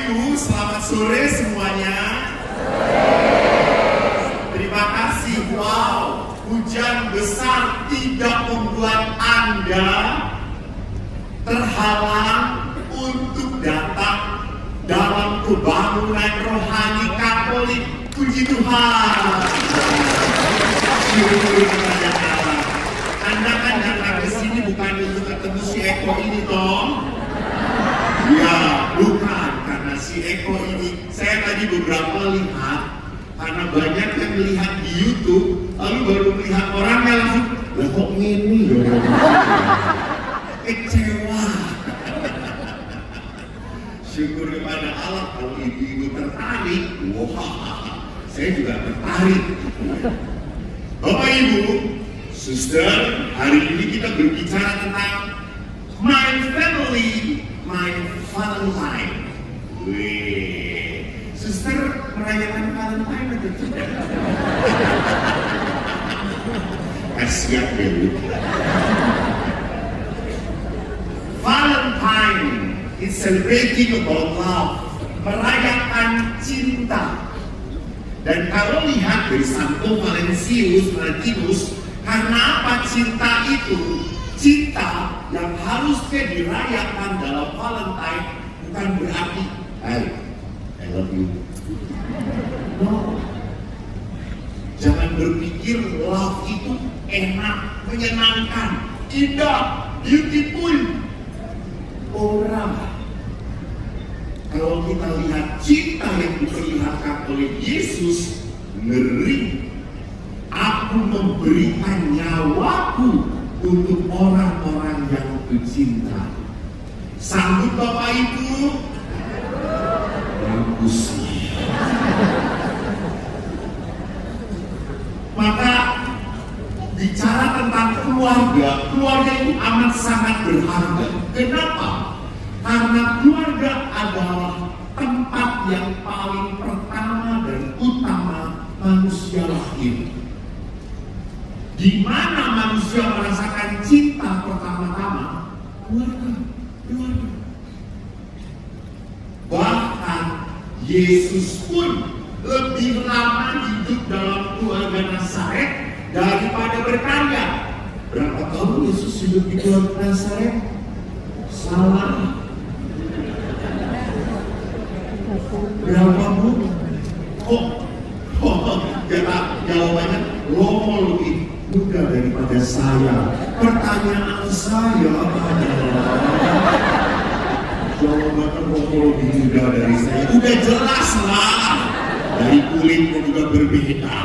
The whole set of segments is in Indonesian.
Ibu, selamat sore semuanya. Terima kasih. Wow, hujan besar tidak membuat Anda terhalang untuk datang dalam kebangunan rohani Katolik. Puji Tuhan. Syukur kepada Allah. Anda kan datang ke sini bukan untuk ketemu si Eko ini dong. Ya, bukan. Karena si Eko ini, saya tadi beberapa lihat, karena banyak yang melihat di YouTube, lalu baru melihat orangnya langsung, lah kok ini ya? Kecewa. Syukur kepada Allah kalau ibu-ibu tertarik. Wah, saya juga tertarik. Bapak Ibu, Suster, hari ini kita berbicara tentang My Family, My Valentine. Wih, Suster merayakan Valentine atau tidak? Kasihan ya Bu. Valentine is celebrating about love, merayakan cinta. Dan kalau lihat dari Santo Valentinius, karena apa cinta itu? Cinta yang harusnya dirayakan dalam Valentine bukan berarti I love you. No. Jangan berpikir love itu enak, menyenangkan, indah, beautiful. Orang. Kalau kita lihat cinta yang diperlihatkan oleh Yesus, ngeri. Aku memberikan nyawaku untuk orang-orang yang kucinta. Sanggup Bapak Ibu? Bagus. Maka bicara tentang keluarga, keluarga itu amat sangat berharga. Kenapa? Karena keluarga adalah tempat yang paling pertama dan utama manusia lahir. Di mana manusia merasakan cinta pertama-tama? Keluarga. Bahkan Yesus pun lebih lama hidup dalam keluarga Nazaret daripada berkarya. Berapa tahun Yesus hidup di keluarga Nazaret? Salah. Berapa Bu? Jawabannya lebih muda daripada saya. Pertanyaan saya adalah jawabannya lebih muda dari saya. Udah jelas lah. Dari kulitnya juga berbeda.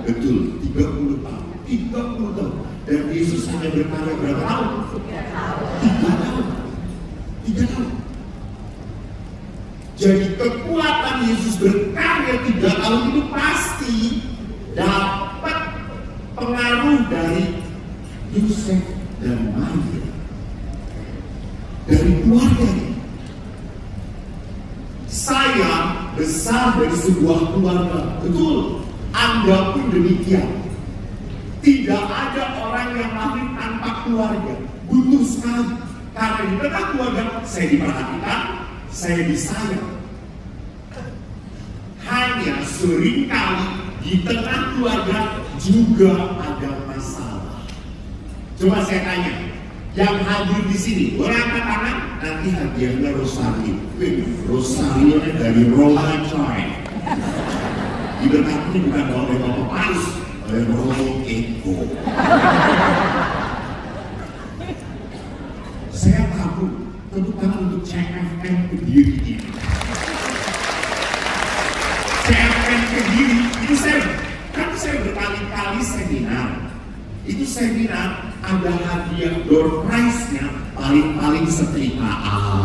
Betul, 30 tahun. 30 tahun. Dan Yesus hanya berkarya berapa tahun? 3 tahun. Jadi kekuatan Yesus berkarya 3 tahun itu pasti dapat pengaruh dari Yosef dan Maria, dari keluarganya. Saya besar dari sebuah keluarga, betul. Anda pun demikian. Tidak ada orang yang lahir tanpa keluarga. Butuh sekali. Karena di tengah keluarga saya diperhatikan, saya disayang. Hanya seringkali di tengah keluarga juga ada masalah. Coba saya tanya, yang hadir di sini, boleh angkat tangan? Nanti hadiahnya Rosario. Rosario dari Roland Joy. Di dekat ini bukan oleh Bapak Paris, oleh Roland Eko. Saya tahu, tepuk tangan untuk CFM Kediri ini. CFM Kediri, itu saya berkali-kali seminar. Itu seminar ada hadiah door prize-nya paling setrikaan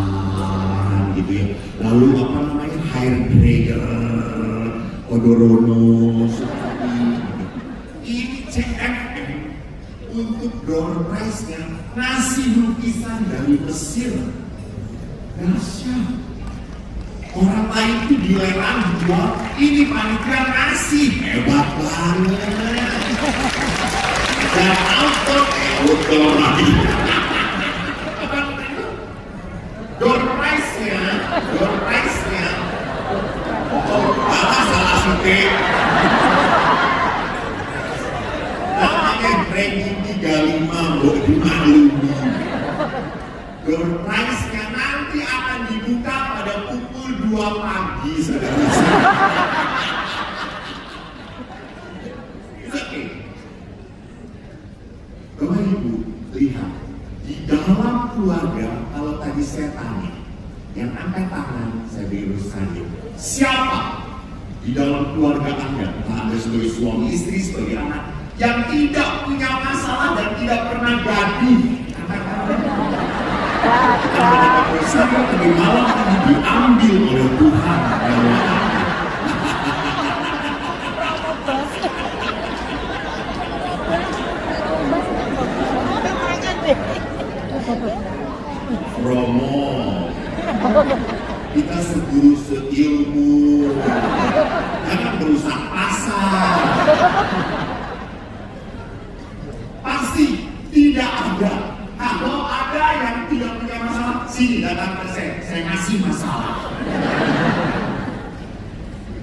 gitu ya. Lalu apa namanya, hair dryer, odorono, ini CFM untuk door prize-nya ngasih lukisan dari Mesir. Dahsyat. Orang lain itu dilelang jual, ini panitia ngasih, hebat banget. Dan outdoor lagi. Door prize-nya Door prize-nya nanti akan dibuka pada pukul 2 pagi, saudara-saudara. It's okay. Bapak Ibu, lihat. Di dalam keluarga, kalau tadi saya tanya, yang angkat tangan, saya beri saja. Siapa di dalam keluarga Anda, entah Anda sebagai suami istri, sebagai anak, yang tidak punya masalah dan tidak pernah gaduh? Kita mendapat bersama tadi malam ini diambil oleh Tuhan. Romo, kita seguru seilmu, jangan berusaha pasar. Pasti tidak ada. Kalau ada yang tidak punya masalah, sini datang ke saya ngasih masalah.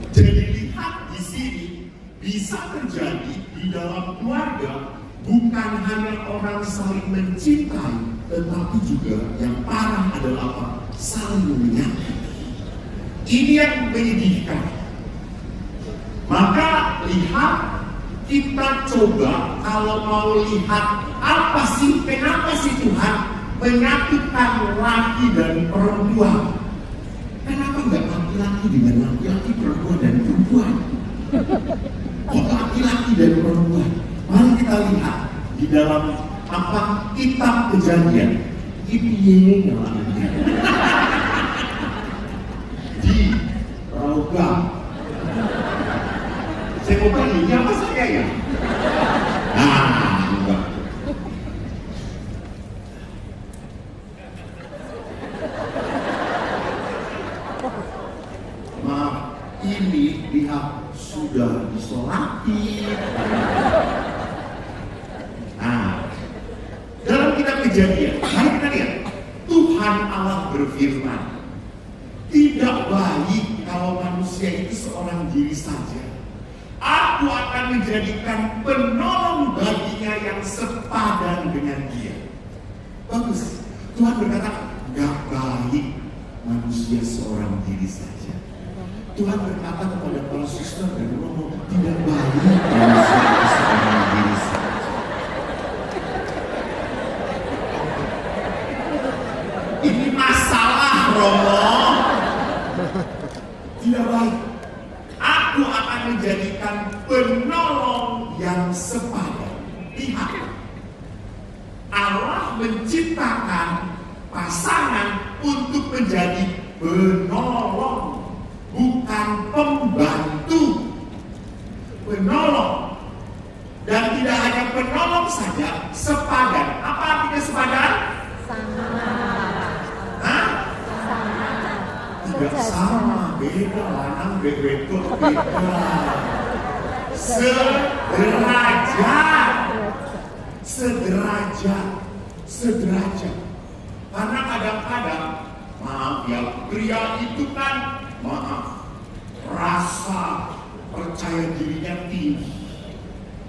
Jadi lihat di sini bisa terjadi di dalam keluarga bukan hanya orang saling mencintai, tetapi juga yang parah adalah apa? Saling menyakiti. Ini yang menyedihkan. Maka lihat, kita coba kalau mau lihat apa sih, kenapa sih Tuhan menyatukan laki dan perempuan? Kenapa enggak laki-laki dengan laki-laki, perempuan dan perempuan? Kok laki-laki dan perempuan? Mari kita lihat di dalam apa kitab Kejadian. Ini namanya di Rogam. Saya mau tanya, ini apa saya ya? Nah, enggak. Maaf, ini lihat sudah disolati. Nah, dalam kitab Kejadian, mari kita lihat Tuhan Allah berfirman, tidak baik kalau manusia itu seorang diri saja. Aku akan menjadikan penolong baginya yang sepadan dengan dia. Bagus. Tuhan berkata, gak baik manusia seorang diri saja. Tuhan berkata kepada para suster dan Romo, tidak baik manusia seorang diri saja. Ini masalah, Romo. Tidak baik. Aku akan menjadikan penolong yang sepadan. Lihat, Allah menciptakan pasangan untuk menjadi penolong, bukan pembantu. Penolong. Dan tidak hanya penolong saja, sepadan. Apa artinya sepadan? Sama. Hah? Sama. Tidak sama, beda, lanang beda. Sederajat. Karena kadang-kadang, maaf ya, pria itu kan, maaf, rasa percaya dirinya tinggi.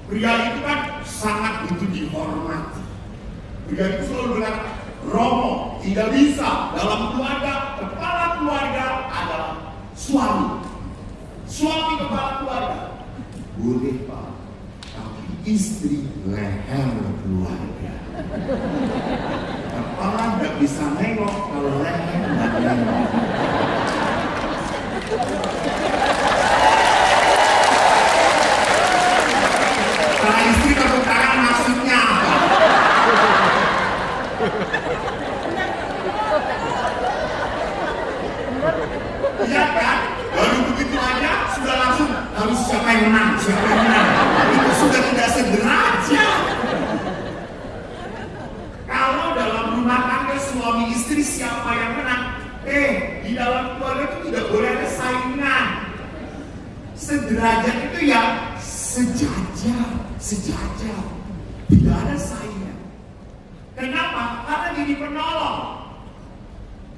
Pria itu kan sangat butuh dihormati. Pria itu selalu berkata, Romo tidak bisa dalam keluarga, kepala keluarga adalah suami. Suami kepala keluarga. Boleh Pak, tapi istri leher keluarga. Kepala nggak bisa nengok kalau leher nggak nengok. Para istri tepuk tangan maksudnya apa? Iya kan? Baru begitu aja sudah langsung harus siapa yang menang, siapa yang menang. Itu sudah tidak sederajat. Kalau dalam rumah tangga suami istri siapa yang menang? Di dalam keluarga itu tidak boleh ada saingan. Sederajat itu ya sejajar. Tidak ada saingan. Kenapa? Karena jadi penolong.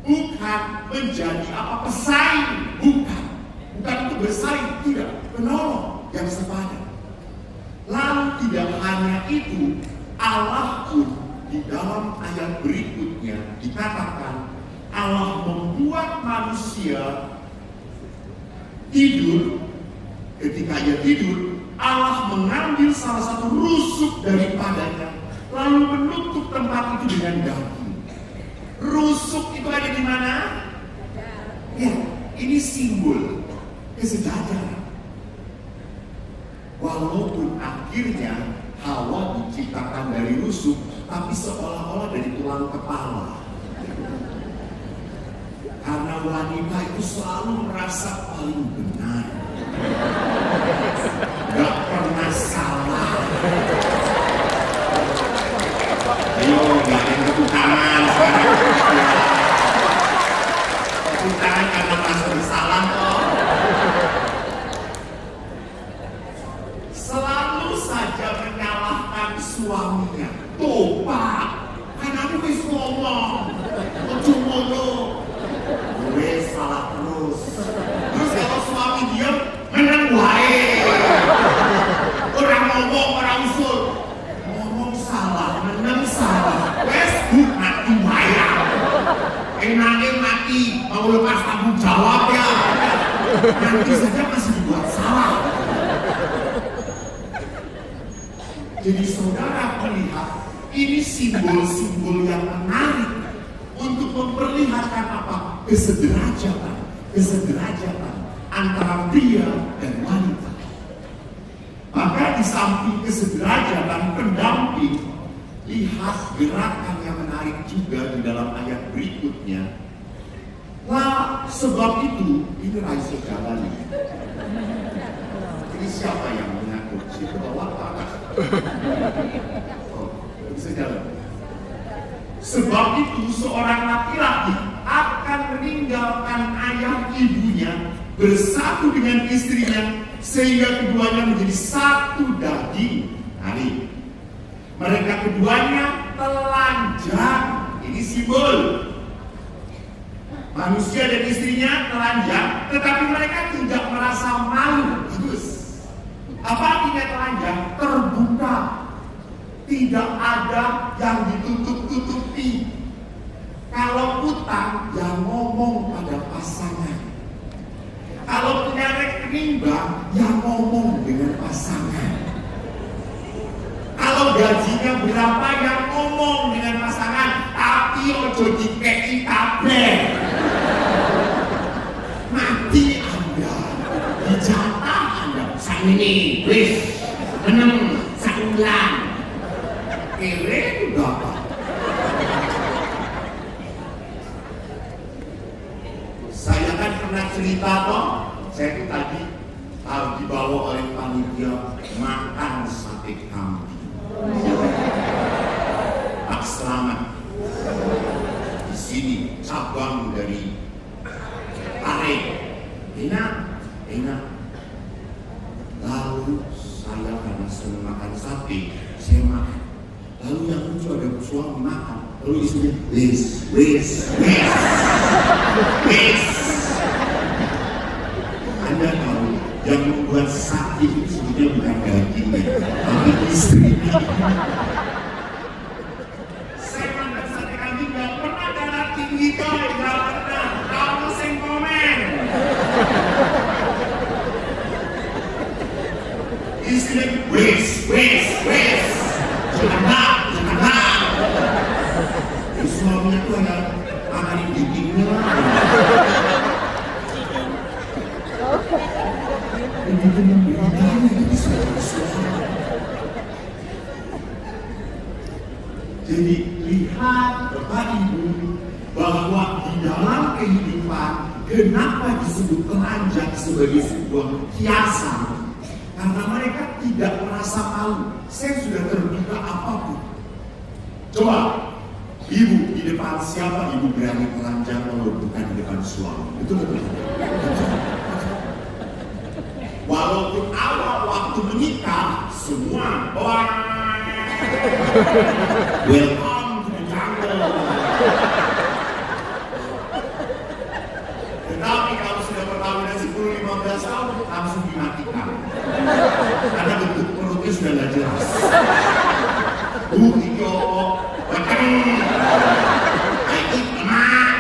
Bukan menjadi apa pesaing, bukan untuk bersaing, tidak, penolong yang sepadan. Lalu tidak hanya itu, Allah pun di dalam ayat berikutnya dikatakan membuat manusia tidur. Ketika ia tidur, Allah mengambil salah satu rusuk daripadanya, lalu menutup tempat itu dengan daging. Rusuk itu ada di mana? Ya, ini simbol kesejahtera. Walaupun akhirnya Hawa diciptakan dari rusuk, tapi seolah-olah dari tulang kepala. Karena wanita itu selalu merasa paling benar, gak pernah salah. Ayo, gak ada tepuk tangan sekarang. Tepuk tangan karena merasa bersalah kok. Selalu saja menyalahkan suaminya. Tuh Pak, kan aku wis ngomong, ojo ngono. Gue salah terus. Terus kalau suami diam, menang wae. Orang ngomong, orang usul. Ngomong salah, menang salah. Wes mati wayang. Enaknya mati, mau lepas tanggung jawab ya. Nanti saja masih dibuat salah. Jadi saudara melihat, ini simbol-simbol yang menarik untuk memperlihatkan apa? Kesederajatan antara pria dan wanita. Maka di samping kesederajatan pendamping, lihat gerakan yang menarik juga di dalam ayat berikutnya. Nah, sebab itu, ini Raisa jalan. Ini siapa yang mengatur? Siapa bawa atas? Oh, bisa jalan. Sebab itu seorang laki-laki akan meninggalkan ayah ibunya, bersatu dengan istrinya, sehingga keduanya menjadi satu daging. Hari mereka keduanya telanjang. Ini simbol manusia dan istrinya telanjang, tetapi mereka tidak merasa malu. Bagus. Apa artinya telanjang? Terbuka. Tidak ada yang ditutup-tutupi. Kalau utang, yang ngomong pada pasangan. Kalau punya rekening bank, yang ngomong dengan pasangan. Kalau gajinya berapa, yang ngomong dengan pasangan. Tapi ojo dikei kabeh. Mati Anda, dijatah Anda. Sang ini, wis, menem, saulan. Keren Bapak. Saya kan pernah cerita kok, saya itu tadi dibawa oleh panitia makan sate kambing. Pak Slamet di sini cabang dari Pare. Enak. Lalu saya karena senang makan sate, saya makan. Lalu yang lucu ada suami makan, lalu istrinya wis. Anda tahu yang membuat sakit itu sebenarnya bukan dagingnya, tapi istrinya. Saya makan sate kambing gak pernah darah tinggi coy, gak pernah. Kamu sing komen. Istrinya wis. Jangan. Suaminya tuh hanya makanin dagingnya. Begitu memberitanya jadi suami. Jadi lihat Bapak Ibu bahwa di dalam kehidupan kenapa disebut telanjang sebagai sebuah kiasan? Karena mereka tidak merasa malu. Saya sudah terbuka apapun. Coba, ibu di depan siapa ibu berani telanjang kalau bukan di depan suami? Betul. Walaupun awal waktu menikah semua welcome to the jungle. Tetapi kalau sudah perkawinan 10-15 tahun langsung dimatikan. Karena bentuk perutnya sudah tidak jelas. Iki opo? Iki emak.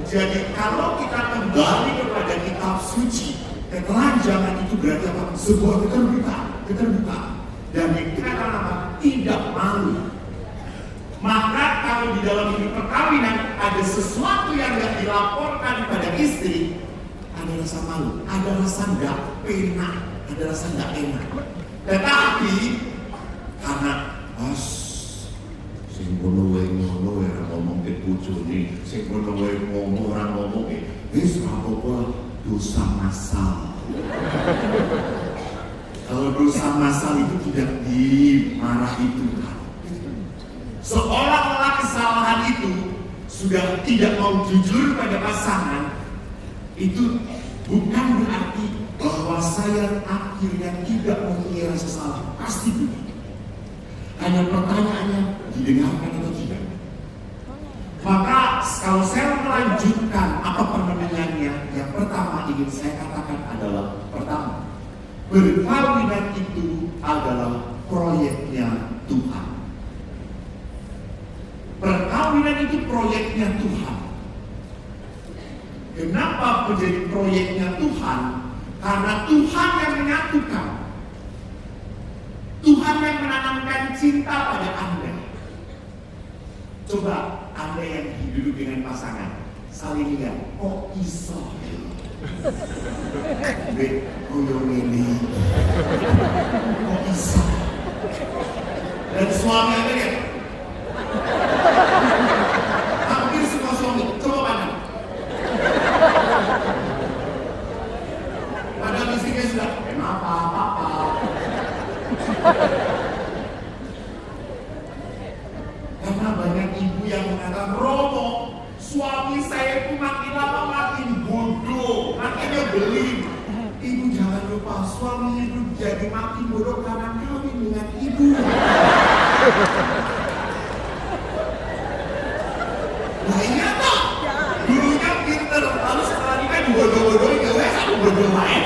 Jadi kalau kita kembali kepada kitab suci, ketelanjangan itu berarti apa? Sebuah keterbukaan. Dan dikatakan apa? Tidak malu. Maka kalau di dalam hidup perkawinan ada sesuatu yang tidak dilaporkan pada istri, ada rasa malu, ada rasa nggak enak, ada rasa nggak enak. Tetapi karena sing ngono wae ngomong ke bojone, sing ngono wae ngomong ora ngomong wis apa dosa massal. Kalau dosa massal itu tidak dimarahi Tuhan. Seolah-olah kesalahan itu sudah tidak mau jujur pada pasangan, itu bukan berarti bahwa saya akhirnya tidak mempunyai rasa salah. Pasti begitu. Hanya pertanyaannya didengarkan atau tidak. Maka kalau saya melanjutkan apa permenungannya, yang pertama ingin saya katakan adalah pertama, perkawinan itu adalah proyeknya Tuhan. Perkawinan itu proyeknya Tuhan. Kenapa menjadi proyeknya Tuhan? Karena Tuhan yang menyatukan. Tuhan yang menanamkan cinta pada Anda. Coba Anda yang duduk dengan pasangan, saling lihat, kok iso? Ini kok iso? Dan suami Anda lihat, hampir semua suami, coba pandang. Padahal istrinya sudah, kenapa, apa? Karena banyak ibu yang mengatakan, Romo, suami saya itu makin lama makin bodoh, makin nyebelin. Ibu jangan lupa, suami itu jadi makin bodoh karena kawin dengan ibu. Nah iya toh, dulunya pinter, lalu setelah ini kan bodoh-bodohin, ya wes aku bodoh lain.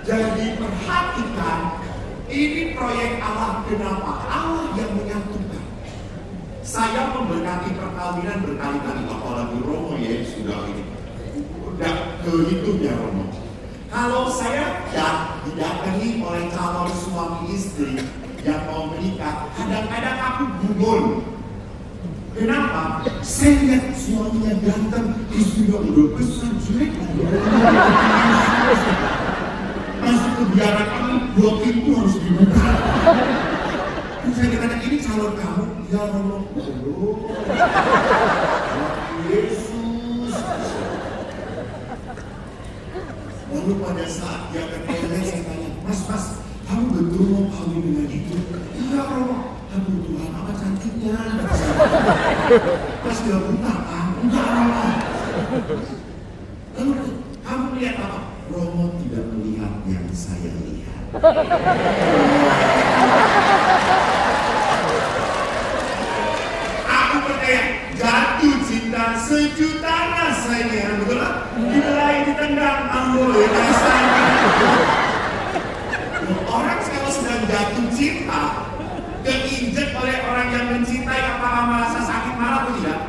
Jadi perhatikan, ini proyek Allah. Kenapa? Allah yang menyatukan. Saya memberkati perkawinan berkali-kali, apalagi Romo ya sudah ini. Udah kehitung ya Romo. Kalau saya didatangi oleh calon suami istri yang mau menikah, kadang-kadang aku gumun. Kenapa? Saya lihat suaminya ganteng, istrinya udah besar, jelek lagi. Masuk ke biara kamu, 2 pintu harus dibuka. Saya katakan, ini calon kamu? Ya Allah, Yesus. Lalu pada saat dia akan mulai, saya tanya, Mas, kamu betul mau kawin dengan itu? Iya Allah. Aduh Tuhan, apa cantiknya? Pas dia buta, enggak Allah. Lalu kamu lihat apa? Romo tidak melihat yang saya lihat. Aku percaya jatuh cinta sejuta rasanya, betul? Nilai ditendang, boleh rasanya. Orang kalau sedang jatuh cinta, keinjek oleh orang yang mencintai, apakah merasa sakit marah atau tidak?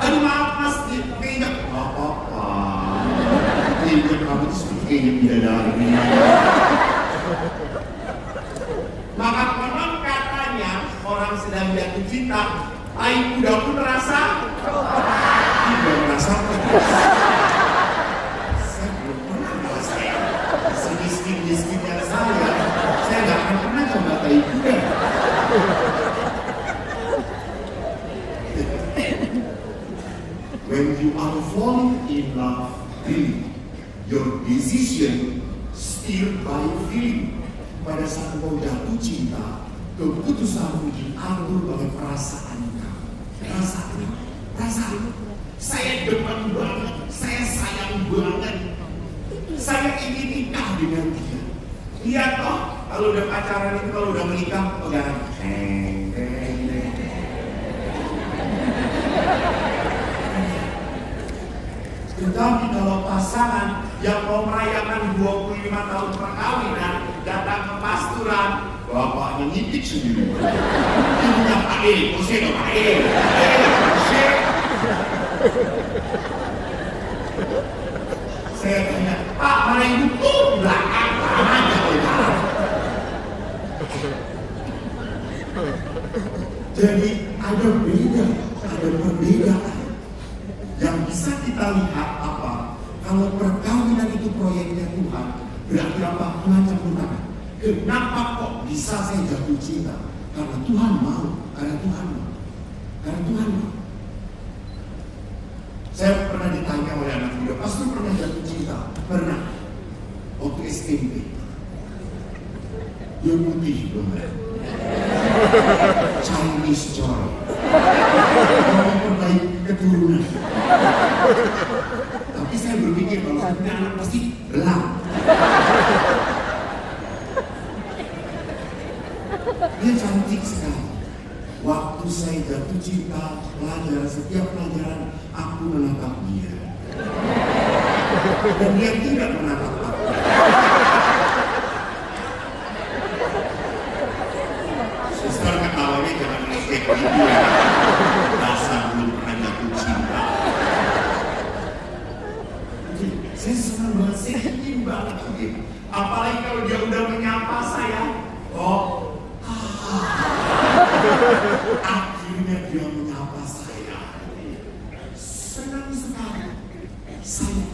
Aduh maaf mas, keinjek. Gak apa-apa. Keinjek kamu itu seperti keinjek bidadari. Maka konon katanya orang sedang jatuh cinta, air kuda pun merasa tidak merasakan. Saya belum pernah merasakan semiskin yang saya nggak akan pernah coba air kuda. When you are falling in love, really, your decision steered by feeling. Pada saat mau jatuh cinta, keputusanmu diatur oleh perasaan kamu. Perasaan. Saya demen banget, saya sayang banget, saya ingin nikah dengan dia. Lihat toh, kalau udah pacaran itu, kalau udah menikah, pegangan. Tetapi kalau pasangan yang mau merayakan 25 tahun perkawinan, datang ke pasturan, bapaknya nyitik sendiri. Ibunya Pak E, Ose dong Pak E, Ose. Saya tanya, Pak mana ibu tuh belakang aja Pak. Jadi ada perbedaan yang bisa kita lihat apa? Kalau perkawinan itu proyeknya Tuhan, berarti apa? Mengajak Tuhan. Kenapa kok bisa saya jatuh cinta? Karena Tuhan mau, karena Tuhan mau, karena Tuhan mau. Saya pernah ditanya oleh anak muda, pastor pernah jatuh cinta? Pernah. Waktu SMP. Dia putih banget. Chinese joy. Mau perbaiki keturunan. Tapi saya berpikir kalau punya anak pasti belang. Dia cantik sekali. Waktu saya jatuh cinta, setiap pelajaran aku menatap dia. Dan dia tidak menatap aku. Suster ketawanya jangan ngecek gitu ya. Dasar belum pernah jatuh cinta. Saya senang banget, saya ingin banget gitu. Apalagi kalau dia udah menyapa saya. Akhirnya dia menyapa saya. Senang sekali. Saya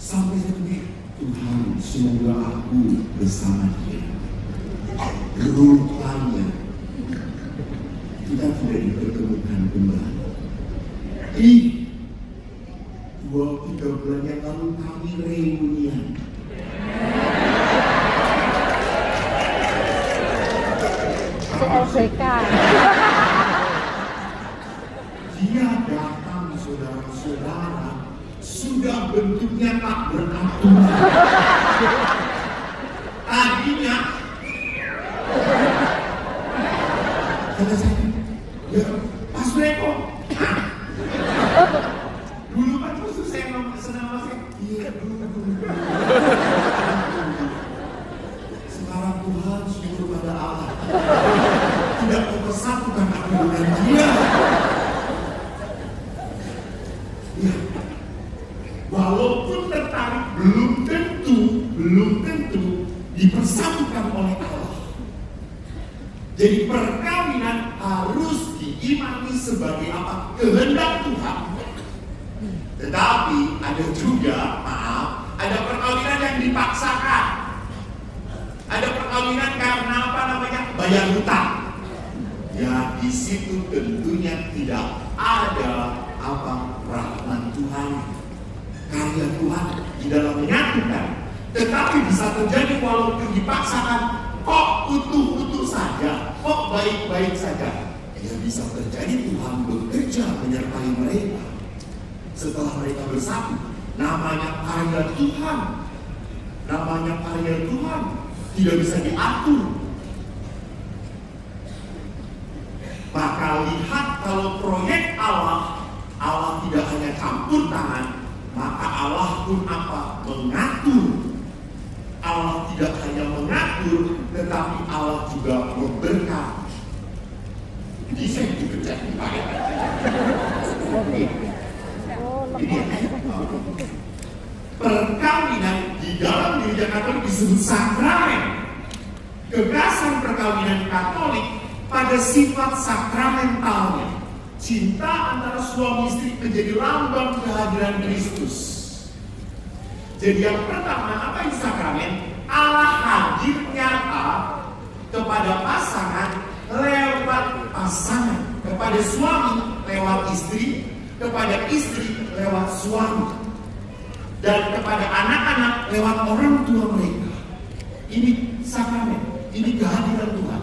sampai sendiri. Tuhan, semoga aku bersama dia. Rupanya kita tidak dipertemukan kembali. 2-3 bulan yang lalu kami reunian. LCK. Dia datang saudara-saudara sudah bentuknya tak beratur. Tadinya kata saya, ya Pas Reko. Dulu kan khusus saya senang masih. Iya dulu. Sekarang Tuhan syukur pada Allah. Tidak mempersatukan aku dengan dia. Ya. Walaupun tertarik belum tentu dipersatukan oleh Allah. Jadi perkawinan harus diimani sebagai apa? Kehendak Tuhan. Tetapi ada juga, ada perkawinan yang dipaksakan. Ada perkawinan karena apa namanya? Bayar hutang. Ya di situ tentunya tidak ada apa rahmat Tuhan, karya Tuhan di dalam menyatukan. Tetapi bisa terjadi walaupun dipaksakan, kok utuh-utuh saja, kok baik-baik saja. Ya bisa terjadi Tuhan bekerja menyertai mereka. Setelah mereka bersatu, namanya karya Tuhan. Namanya karya Tuhan tidak bisa diatur. Maka lihat kalau proyek Allah tidak hanya campur tangan, maka Allah pun apa? Mengatur. Allah tidak hanya mengatur, tetapi Allah juga memberkati. Jadi saya dikerja di bagian. Perkawinan di dalam gereja Katolik disebut sakramen. Gagasan perkawinan Katolik pada sifat sakramentalnya. Cinta antara suami istri menjadi lambang kehadiran Kristus. Jadi yang pertama, apa itu sakramen? Allah hadir nyata kepada pasangan lewat pasangan, kepada suami lewat istri, kepada istri lewat suami, dan kepada anak-anak lewat orang tua mereka. Ini sakramen, ini kehadiran Tuhan,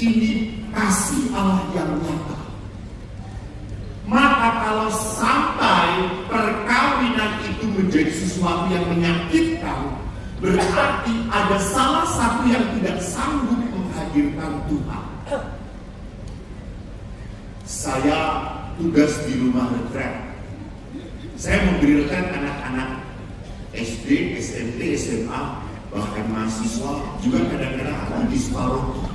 ini kasih Allah yang nyata. Maka kalau sampai perkawinan itu menjadi sesuatu yang menyakitkan, berarti ada salah satu yang tidak sanggup menghadirkan Tuhan. Saya tugas di rumah retret. Saya memberi retret anak-anak SD, SMP, SMA bahkan mahasiswa juga kadang-kadang ada di separuh.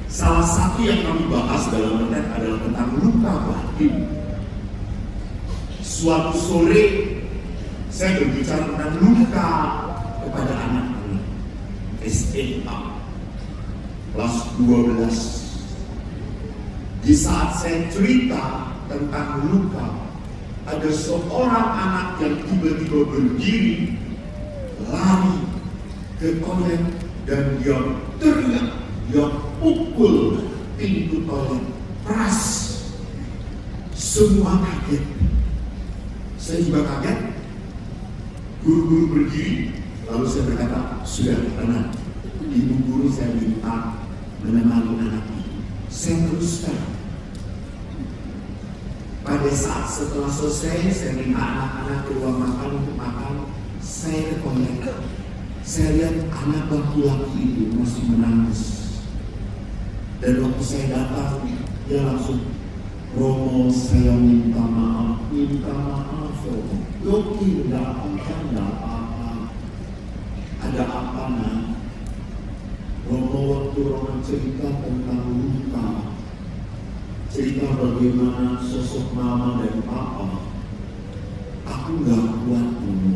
Salah satu yang kami bahas dalam retret adalah tentang luka batin. Suatu sore saya berbicara tentang luka kepada anak-anak SMA kelas 12. Di saat saya cerita tentang luka, ada seorang anak yang tiba-tiba berdiri, lari ke toilet, dan dia teriak, dia pukul pintu toilet keras. Semua kaget. Saya juga kaget. Guru-guru berdiri, lalu saya berkata, sudah tenang, ibu guru saya minta menemani anak itu. Saya teruskan. Pada saat setelah selesai, saya minta anak-anak keluar makan untuk makan. Saya ke toilet. Saya lihat anak laki-laki itu masih menangis. Dan waktu saya datang, dia langsung, Romo, saya minta maaf, Romo. Yoki, tidak apa-apa. Ada apa, nak? Romo, waktu Romo cerita tentang luka, cerita bagaimana sosok mama dan papa, aku gak kuat, Romo.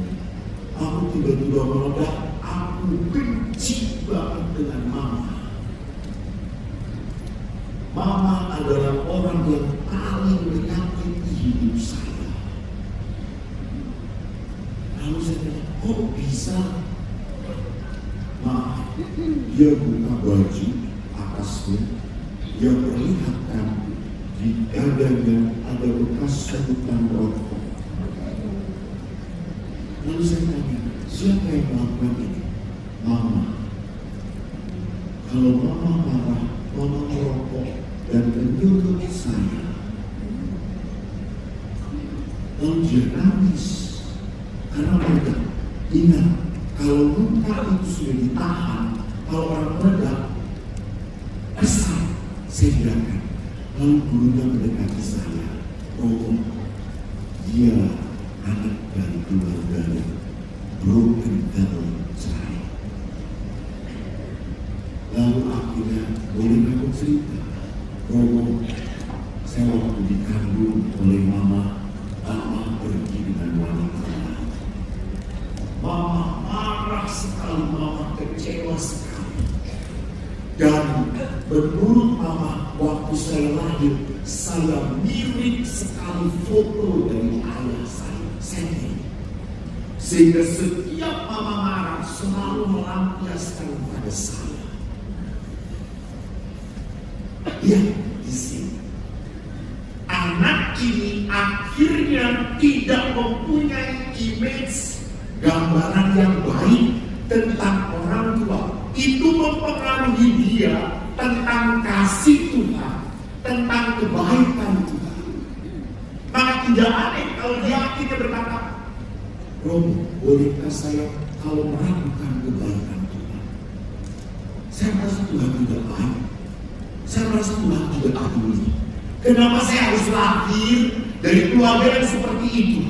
Aku tiba-tiba meledak, aku benci banget dengan mama. Mama adalah orang yang paling menyakiti hidup saya. Lalu saya bilang, kok bisa? Maaf, dia buka baju atasnya, dia perlihatkan di dadanya ada bekas sebutan rokok. Lalu saya tanya, siapa yang melakukan ini? Mama. Kalau mama marah, mama merokok dan menyuruh saya. Lalu dia nangis karena mereka ingat kalau luka itu sudah ditahan, kalau orang meledak besar, saya biarkan. Lalu gurunya mendekati saya, oh dia anak dari keluarga broken family child. Lalu akhirnya boleh aku cerita, Romo, saya waktu dikandung oleh mama pergi dengan wanita lain. Mama marah sekali, mama kecewa sekali. Dan menurut mama, waktu saya lahir, saya mirip sekali foto dari ayah saya. Sehingga setiap mama marah selalu melampiaskan pada saya. Ya, di sini. Anak ini akhirnya tidak mempunyai image, gambaran yang baik tentang orang tua. Itu mempengaruhi dia tentang kasih Tuhan, tentang kebaikan Tuhan. Maka tidak aneh kalau dia akhirnya berkata, Romo, bolehkah saya kalau meragukan kebaikan Tuhan? Saya merasa Tuhan tidak baik. Saya merasa Tuhan tidak peduli. Kenapa saya harus lahir dari keluarga yang seperti itu?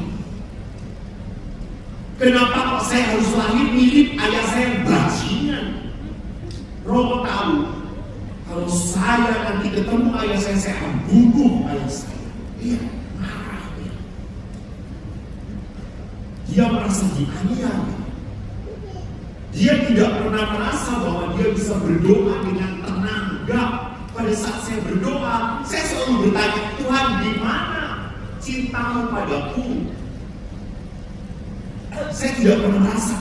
Kenapa kok saya harus lahir mirip ayah saya yang bajingan? Romo tahu, kalau saya nanti ketemu ayah saya akan bunuh ayah saya. Iya, marah dia. Dia merasa dianiaya. Dia tidak pernah merasa bahwa dia bisa berdoa dengan tenang. Enggak. Pada saat saya berdoa, saya selalu bertanya, Tuhan, di mana cintamu padaku? Saya tidak pernah merasa.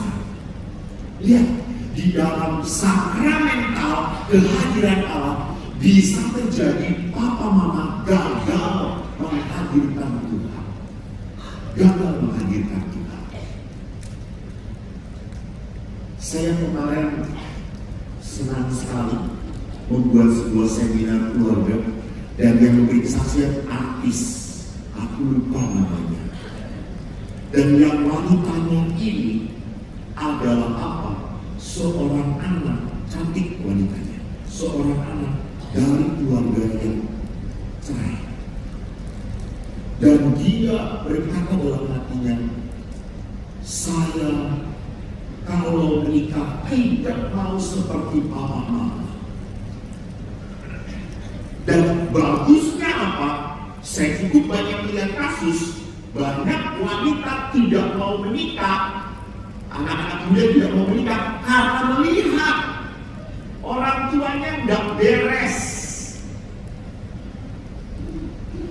Lihat, di dalam sakramental kehadiran Allah bisa terjadi papa mama gagal menghadirkan Tuhan. Gagal menghadirkan Tuhan. Saya kemarin senang sekali membuat sebuah seminar keluarga dan yang memberi kesaksian artis, aku lupa namanya. Dan yang wanitanya ini adalah apa? Seorang anak, cantik wanitanya, seorang anak dari keluarga yang cerai. Dan dia berkata dalam hatinya, saya kalau menikah tidak mau seperti papa mama. Dan bagusnya apa? Saya cukup banyak melihat kasus, banyak wanita tidak mau menikah, anak-anak muda tidak mau menikah karena melihat orang tuanya nggak beres.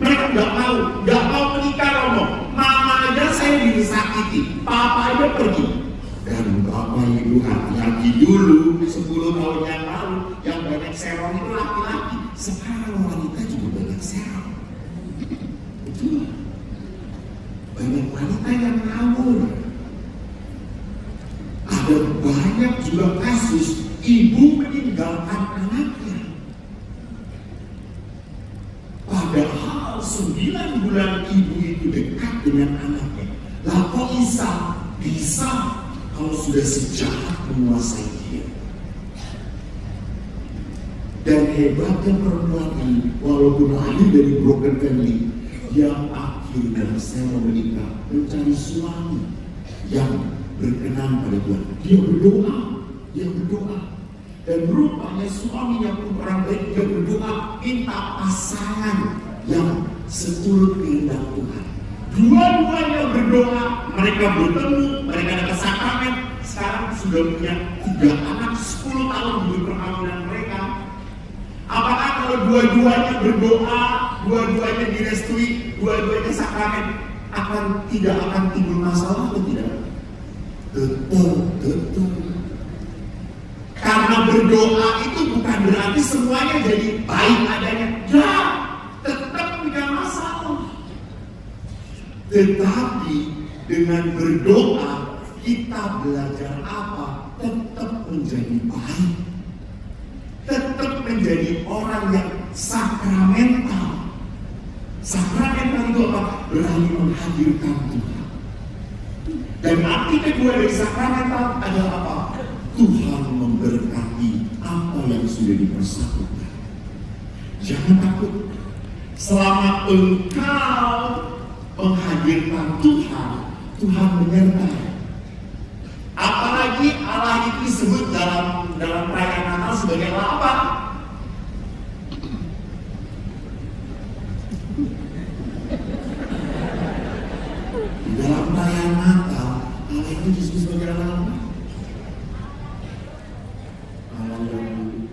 Mereka nggak mau menikah, Romo. Mama aja saya disakiti, papa aja pergi. Dan bapak ibu hati-hati dulu, 10 tahun yang lalu yang banyak serong itu laki-laki. Sekarang wanita juga banyak serong. Betul. Banyak wanita yang ngawur. Ada banyak juga kasus ibu meninggalkan anaknya. Padahal 9 bulan ibu itu dekat dengan anaknya. Lah kok bisa kalau sudah sejahat menguasai dia. Dan hebatnya perempuan ini, walaupun lahir dari broken family, yang akhirnya saya menikah mencari suami yang berkenan pada Tuhan. Dia berdoa. Dan rupanya suaminya pun orang baik, dia berdoa minta pasangan yang seturut kehendak Tuhan. Dua-duanya berdoa, mereka bertemu, mereka dapat sakramen. Sekarang sudah punya 3 anak, 10 tahun di perkawinan mereka. Apakah kalau dua-duanya berdoa, dua-duanya direstui, dua-duanya sakramen, tidak akan timbul masalah atau tidak? Betul. Karena berdoa itu bukan berarti semuanya jadi baik adanya. Ya, tetap punya masalah. Tetapi dengan berdoa kita belajar apa? Tetap menjadi baik. Tetap menjadi orang yang sakramental. Sakramental itu apa? Berani menghadirkan Tuhan. Dan arti kedua dari sakramental adalah apa? Tuhan memberkati apa yang sudah dipersatukan. Jangan takut. Selama engkau menghadirkan Tuhan, Tuhan menyertai. Apalagi Allah itu disebut dalam perayaan Natal sebagai apa? Dalam perayaan Natal, Allah itu disebut sebagai apa?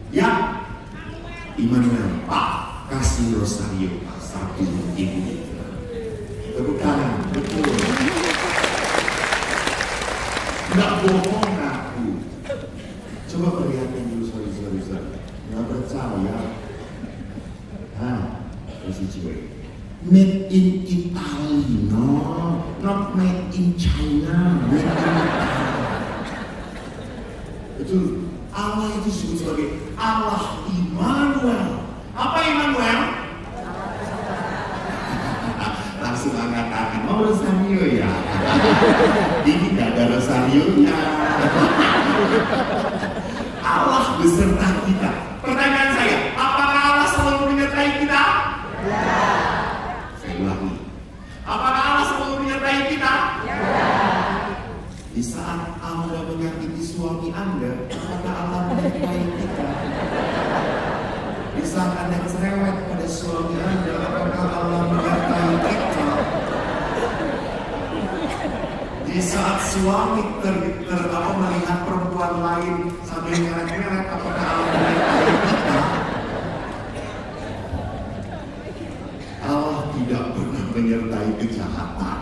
Ya, Immanuel, Pak, kasih rosario, Pak, satu ibu. Tepuk tangan, betul. Nggak bohong aku. Coba perlihatkan dulu, sorry. Nggak percaya. Kasih cewek. Made in Italy, no, not made in China, made in Italy. Betul. Allah itu disebut sebagai Allah Immanuel. Apa Immanuel? Langsung angkat tangan. Oh, rosario ya. Ini tidak ada rosarionya. Allah beserta kita. Pertanyaan saya, apakah Allah selalu menyertai kita? Ya. Saya ulangi. Apakah Allah selalu menyertai kita? Ya. Di saat Anda menyakiti suami Anda, apakah Allah menyertai kita? Di saat Anda cerewet pada suami Anda, apakah Allah menyertai kita? Di saat suami melihat perempuan lain sambil ngeret-ngeret, apakah Allah menyertai kita? Allah tidak pernah menyertai kejahatan.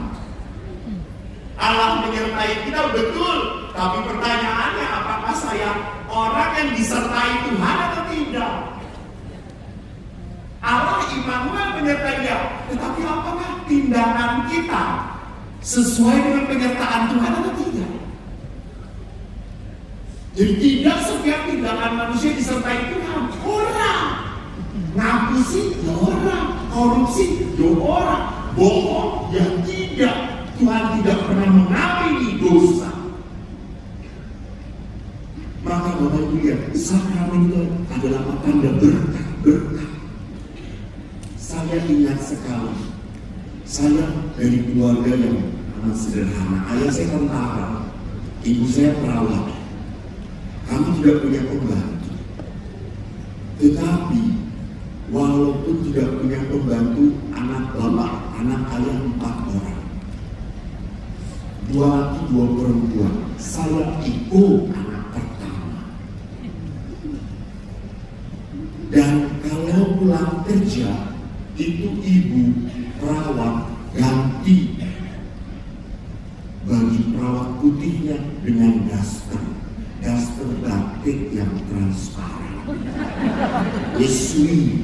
Allah menyertai kita betul, tapi pertanyaannya apakah saya orang yang disertai Tuhan atau tidak? Allah Immanuel menyertai dia, tetapi apakah tindakan kita sesuai dengan penyertaan Tuhan atau tidak? Jadi tidak setiap tindakan manusia disertai Tuhan. Orang ngaku sih ya orang, korupsi ya orang, bohong ya tidak. Tuhan tidak pernah mengampuni dosa. Maka Bapak Ibu lihat, sakramen itu adalah tanda berkat. Saya ingat sekali, saya dari keluarga yang amat sederhana. Ayah saya tentara, Ibu saya perawat, kami tidak punya pembantu. Tetapi walaupun tidak punya pembantu, anak bapak, anak ayah 4 orang, 2 laki 2 perempuan. Saya Iko anak pertama. Dan kalau pulang kerja, itu ibu perawat ganti baju perawat putihnya dengan daster batik yang transparan. Iswi,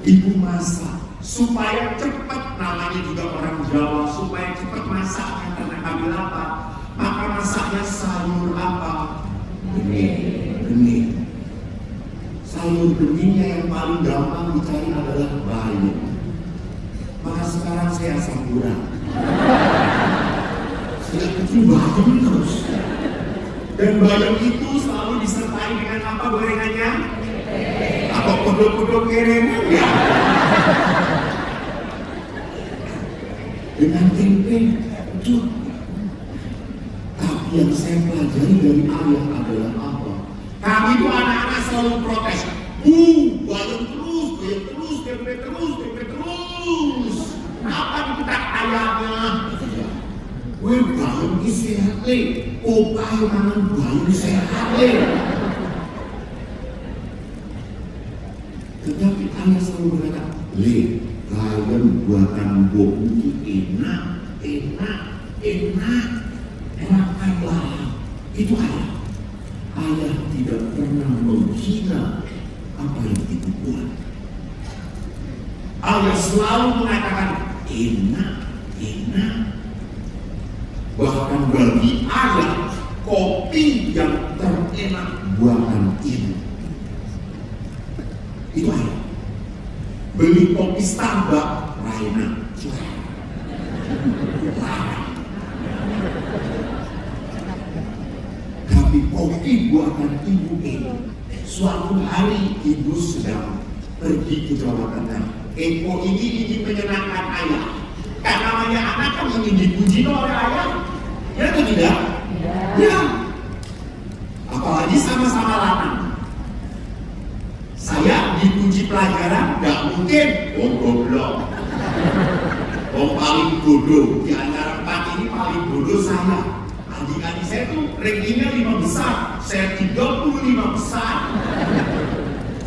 ibu masak supaya cepat, namanya juga orang Jawa, supaya cepat masaknya karena kami lapar. Maka masaknya sayur apa? Bening. Sayur beningnya yang paling gampang dicari adalah bayam. Maka sekarang saya asam urat. Sejak kecil bayam terus. Dan bayam itu selalu disertai dengan apa gorengannya? Atau kodok-kodok kerengan ya? Dengan tempe, betul. Tapi yang saya pelajari dari ayah adalah apa? Kami itu anak-anak selalu protes. Bayam terus, tempe terus. Apa dipetak ayahnya? Bayam ini sehat nih. Kayu mangan bayam sehat nih. Tetapi ayah selalu berkata, bayam buatan Mbok itu enak. Itu ayah. Ayah tidak pernah menghina apa yang ibu buat. Ayah selalu mengatakan enak. Bahkan bagi ayah, kopi yang terenak buatan ibu. Itu ayah. Beli kopi Starbucks, Raina. Tapi kopi buatan ibu ini. Suatu hari ibu sedang pergi ke Jawa Tengah. Eko ini ingin menyenangkan ayah. Kan namanya anak kan ingin dipuji oleh ayah. Ya atau tidak? Ya. Apalagi sama-sama lanang. Saya dipuji pelajaran, gak mungkin goblok. Paling bodoh. Di antara 4 ini paling bodoh saya. Adik-adik saya tuh rankingnya 5 besar. Saya 35 besar.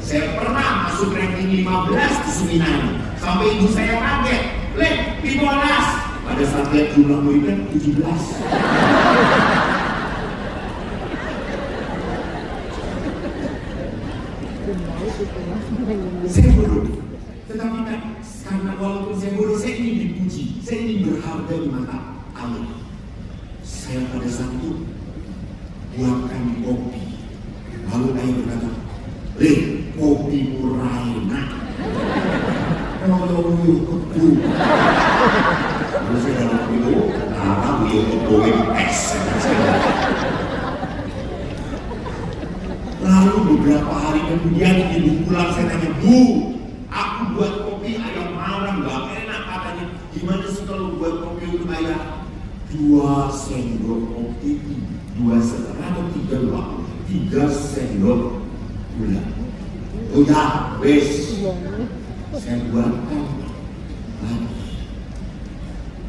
Saya pernah masuk ranking 15 di seminar. Sampai ibu saya kaget. 15. Pada saat lihat jumlah muridnya 17. Saya bodoh. Tetapi kan karena walaupun saya bodoh, saya ingin dipuji. Saya ingin berharga di mata Allah. Saya pada saat itu buatkan kopi. Lalu ayah berkata, kopi Raina. Kalau kebu. Lalu saya dalam itu, kebu es. Lalu beberapa hari kemudian ibu pulang, saya tanya, Bu, aku buat kopi ayam marah, gak enak katanya. Gimana sih kalau buat kopi untuk ayam? 2 sendok kopi, 2,5 atau 3 sendok gula. Udah, wes. Saya buatkan lagi.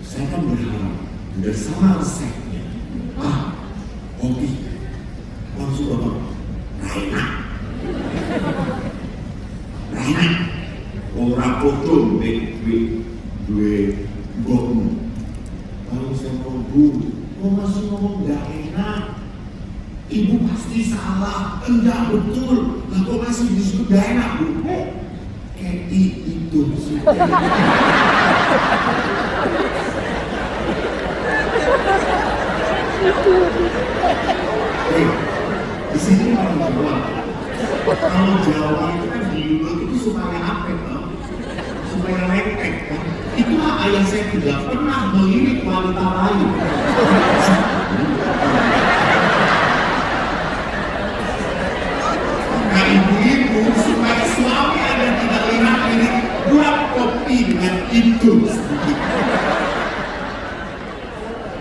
Saya kan berharap bersama resepnya. Kopi langsung bapak Raina. Orang potong dua gokmu. Kalau saya ngomong, masih ngomong gak enak. Ibu pasti salah, enggak betul. Lah kok masih disebut gak enak, Bu? Kayak itu sih. Di sini orang Jawa. Kalau Jawa itu kan diulek itu supaya apa kan? Supaya lengket kan? Itulah ayah saya tidak pernah melirik wanita lain. Maka ibu-ibu supaya suami ada tidak lirik buat kopi dengan itu sedikit.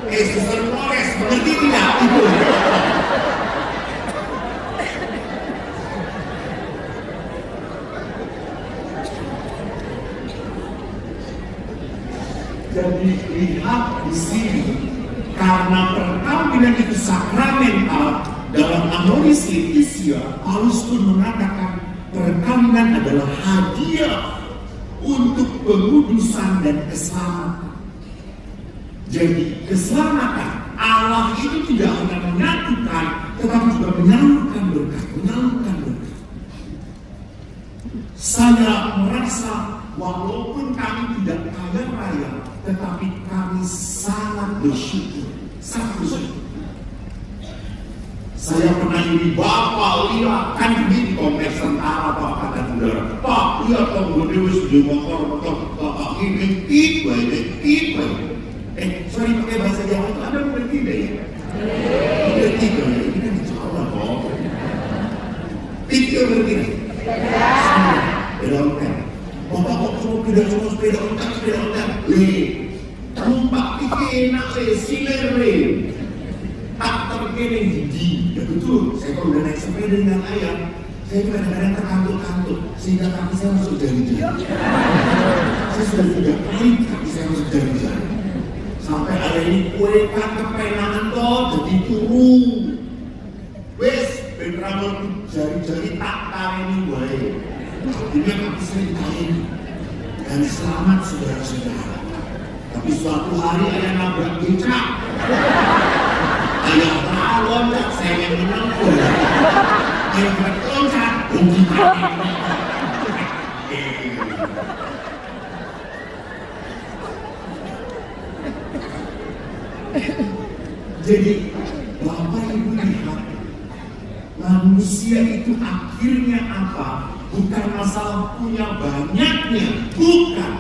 Suster Flores, mengerti tidak Ibu? Jadi lihat di sini, karena perkawinan itu sakramental, dalam Amoris Laetitia, Paulus pun mengatakan perkawinan adalah hadiah untuk pengudusan dan keselamatan. Jadi keselamatan Allah itu tidak hanya menyatukan, tetapi juga menyalurkan berkat, Saya merasa walaupun kami tidak kaya raya, tetapi kami sangat bersyukur. Saya pernah ini, Bapak lihat, kan di kompleks tentara Pak kata saudara, Pak lihat Pak Dewas di motor Bapak ini tipe. Sorry pakai bahasa Jawa itu Anda mengerti deh ya? Mengerti kan ya? Ini kan di Jawa kok. Tipe mengerti nih? Sepeda ontel. Bapak kok semua sepeda ontel. Numpak tipe enak siler tak terkini ya betul, saya kalau udah naik sepeda dengan ayam, saya kadang-kadang terkantuk-kantuk sehingga kaki saya masuk jari-jari. Saya sudah 3 kali kaki saya masuk jari-jari. Sampai ada ini kue kan kepenangan toh jadi turun. Wes, benramel jari-jari tak tarini wae. Akhirnya kaki saya ditarini. Dan selamat saudara-saudara. Tapi suatu hari ayah nabrak becak. Ayah tahu loncat, saya yang menang pun. Ayah loncat, Jadi Bapak Ibu lihat, manusia itu akhirnya apa? Bukan masalah punya banyaknya, bukan.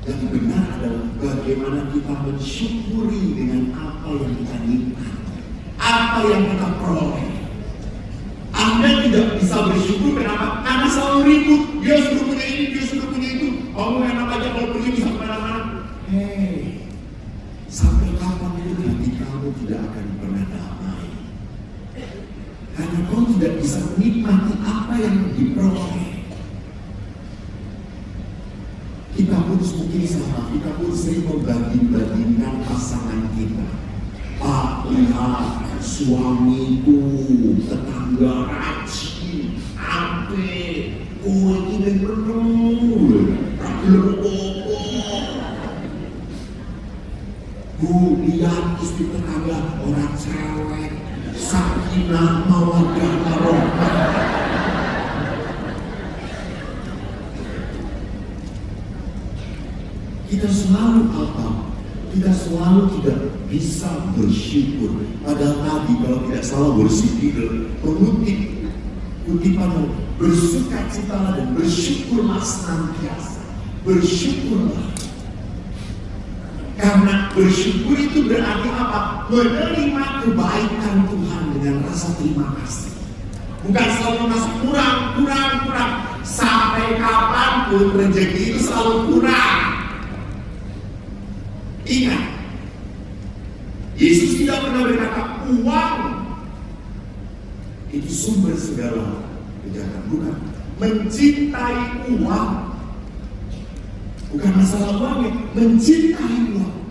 Yang benar adalah bagaimana kita mensyukuri dengan apa yang kita nikmati, apa yang kita peroleh. Anda tidak bisa bersyukur kenapa? Karena selalu ribut. Dia suruh punya ini, dia suruh punya itu. Kamu enak aja kalau pergi bisa kemana-mana. Hei, sampai kapan itu hati kamu tidak akan pernah damai? Karena kau tidak bisa menikmati apa yang diperoleh. Kita pun mungkin sama, kita pun sering membanding-bandingkan pasangan kita. Pak, lihat suamiku, tetangga rajin, ape, ini bener, tapi Bu, lihat istri tetangga orang cewek, sakinah mawaddah warahmah. Kita selalu apa? Kita selalu tidak bisa bersyukur. Padahal tadi kalau tidak salah bersyukur, mengutip kutipan bersukacitalah dan bersyukurlah senantiasa. Bersyukurlah. Karena bersyukur itu berarti apa? Menerima kebaikan Tuhan dengan rasa terima kasih. Bukan selalu merasa kurang. Sampai kapanpun rezeki itu selalu kurang. Ingat, Yesus tidak pernah berkata uang itu sumber segala kejahatan. Bukan. Mencintai uang bukan masalah uangnya, mencintai uang.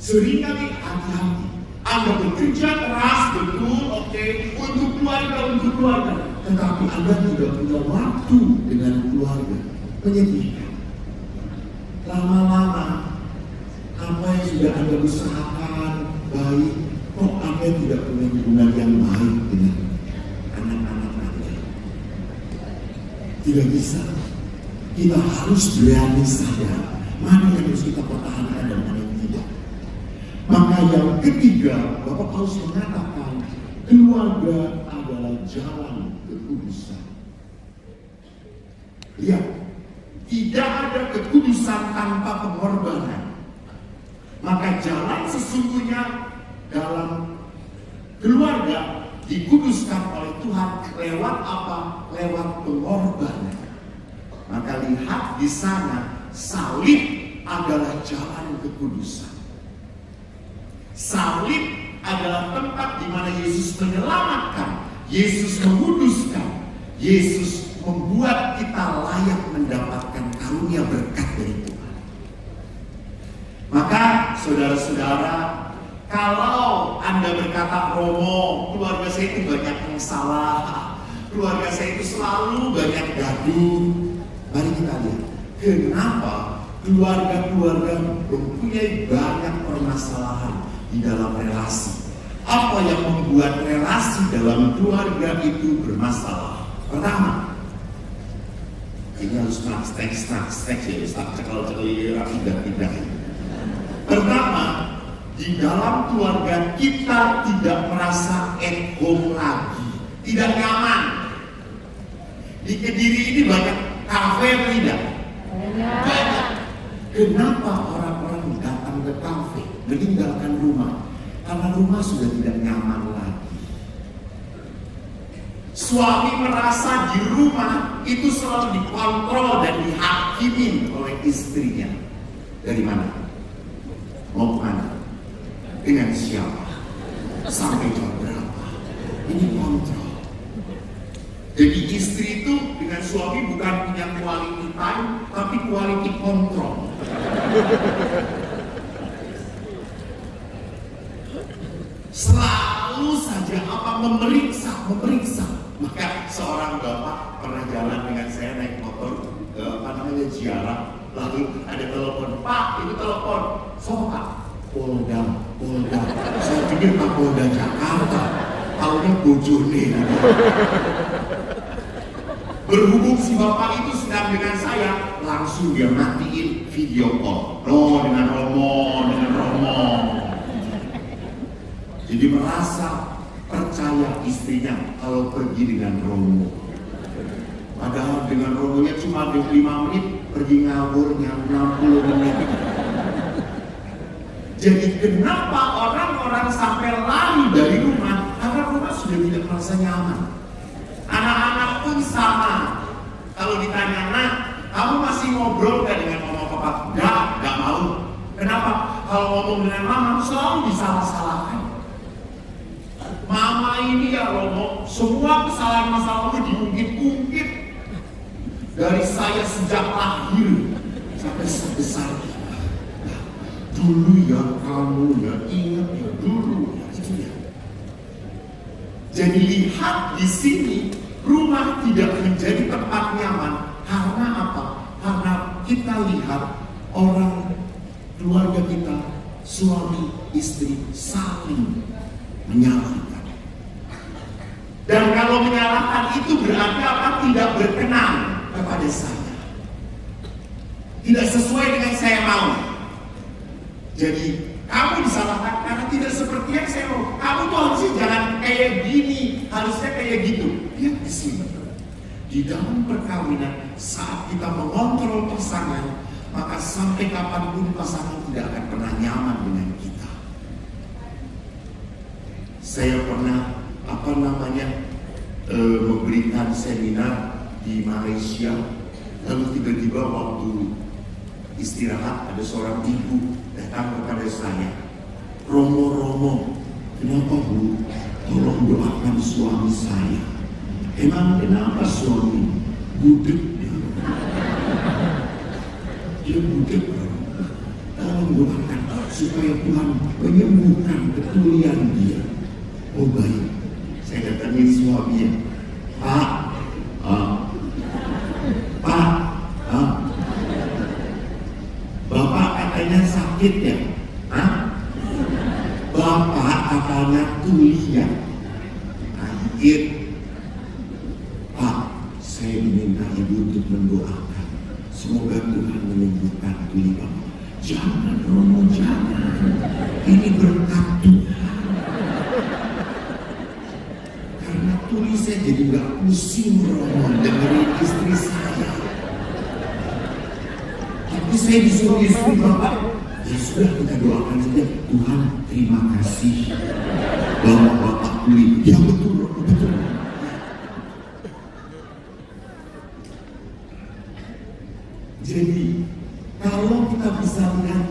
Seringkali hati-hati Anda bekerja keras, betul, oke, untuk keluarga, tetapi Anda tidak punya waktu dengan keluarga. Menyedihkan. Lama-lama apa yang sudah Anda usahakan baik, kok Anda tidak punya hubungan yang baik dengan anak-anak Anda? Tidak bisa. Kita harus berani sadar mana yang harus kita pertahankan dan mana yang tidak. Maka yang ketiga, Bapak Paulus mengatakan keluarga adalah jalan kekudusan. Lihat, tidak ada kekudusan tanpa pengorbanan. Maka jalan sesungguhnya dalam keluarga dikuduskan oleh Tuhan lewat apa? Lewat pengorbanan. Maka lihat di sana, salib adalah jalan kekudusan. Salib adalah tempat di mana Yesus menyelamatkan, Yesus menguduskan, Yesus membuat kita layak mendapatkan karunia berkat dari Tuhan. Maka saudara-saudara, kalau Anda berkata, Romo, keluarga saya itu banyak yang salah, keluarga saya itu selalu banyak gaduh. Mari kita lihat, kenapa keluarga-keluarga mempunyai banyak permasalahan di dalam relasi. Apa yang membuat relasi dalam keluarga itu bermasalah? Pertama, ini harus teks ya, cekal-cekal tidak. Pertama, di dalam keluarga kita tidak merasa at home lagi, tidak nyaman. Di Kediri ini banyak kafe atau tidak? Banyak. Kenapa orang-orang datang ke kafe, meninggalkan rumah? Karena rumah sudah tidak nyaman lagi. Suami merasa di rumah itu selalu dikontrol dan dihakimi oleh istrinya. Dari mana? Mau kemana? Dengan siapa? Sampai jam berapa? Ini kontrol. Jadi istri itu dengan suami bukan punya quality time, tapi quality control. Selalu saja memeriksa. Maka seorang bapak pernah jalan dengan saya naik motor ziarah, lalu ada telepon, Pak, itu telepon, so Pak, Polda. Saya pikir Pak Polda Jakarta, taunya bojone. Berhubung si bapak itu sedang dengan saya, langsung dia matiin video call. Dengan Romo. Jadi merasa percaya istrinya kalau pergi dengan Romo. Padahal dengan Romonya cuma 25 menit, pergi ngaburnya 60 menit. Jadi kenapa orang-orang sampai lari dari rumah? Karena rumah sudah tidak merasa nyaman. Anak-anak pun sama. Kalau ditanya, Nak, kamu masih ngobrol gak dengan mama papa? Gak mau. Kenapa? Kalau ngomong dengan mama selalu disalah-salahkan. Mama ini ya Romo, semua kesalahan masa lalu diungkit-ungkit. Dari saya sejak lahir sampai sebesar ini. Dulu ya kamu ya, ingat ya dulu ya, itu ya. Jadi lihat di sini, rumah tidak menjadi tempat nyaman. Karena apa? Karena kita lihat orang keluarga kita, suami istri saling menyalahkan. Dan kalau menyalahkan itu berarti apa? Tidak berkenan kepada saya. Tidak sesuai dengan saya mau. Jadi kamu disalahkan karena tidak seperti yang saya mau. Kamu tuh harusnya jangan kayak gini, harusnya kayak gitu. Lihat di sini. Di dalam perkawinan, saat kita mengontrol pasangan, maka sampai kapanpun pasangan tidak akan pernah nyaman dengan kita. Saya pernah memberikan seminar di Malaysia, lalu tiba-tiba waktu istirahat ada seorang ibu datang kepada saya, Romo, kenapa Bu? Tolong doakan suami saya. Emang kenapa suami? Budek dia budek. Tolong doakan supaya Tuhan menyembuhkan ketulian dia. Oh baik, saya datangin suaminya. Pak, Bapak katanya sakit ya? Bapak katanya tuli ya? Sakit. Pak, saya diminta ibu untuk mendoakan. Semoga Tuhan menyembuhkan tuli Bapak. Jangan Romo, jangan. Ini berkat Tuhan. Karena tuli saya jadi gak pusing Romo dengerin istri saya. Tapi saya disuruh istri Bapak, ya sudah kita doakan saja. Tuhan terima kasih bahwa Bapak tuli. Ya betul. Jadi kalau kita bisa lihat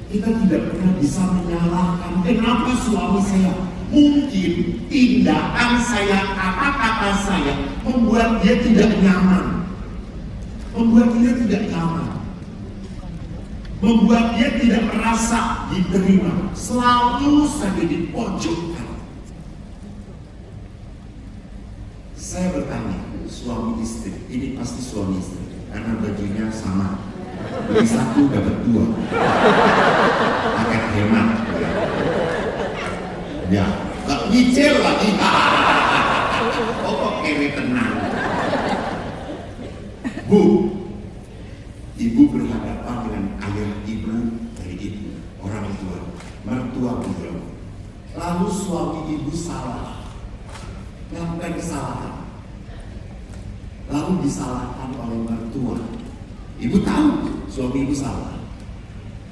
kita tidak pernah bisa menyalahkan kenapa suami saya. Mungkin tindakan saya, kata-kata saya membuat dia tidak nyaman. Membuat dia tidak nyaman. Membuat dia tidak merasa diterima. Selalu saja dipojokkan. Saya bertanya, suami istri, ini pasti suami istri, karena bajunya sama. Beli satu dapat dua. Paket hemat. Ya, gak nyicil lagi. Oh, kere tenang. Bu, ibu berhadapan dengan ayah ibu dari ibu, orang tua, mertua beliau. Lalu suami ibu salah, melakukan kesalahan, lalu disalahkan oleh mertua. Ibu tahu suami ibu salah,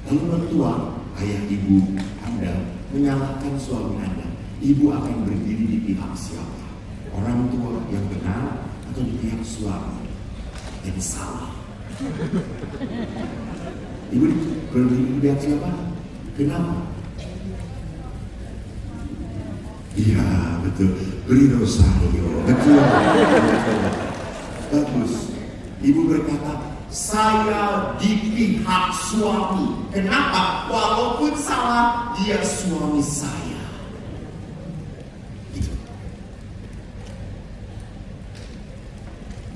lalu mertua, ayah ibu Anda menyalahkan suami Anda. Ibu akan berdiri di pihak siapa? Orang tua yang benar atau di pihak suami yang salah? Ibu berdiri di pihak siapa? Kenapa? Iya betul, beri Rosario. Betul. Bagus. Ibu berkata, saya di pihak suami. Kenapa? Walaupun salah, dia suami saya. Gitu.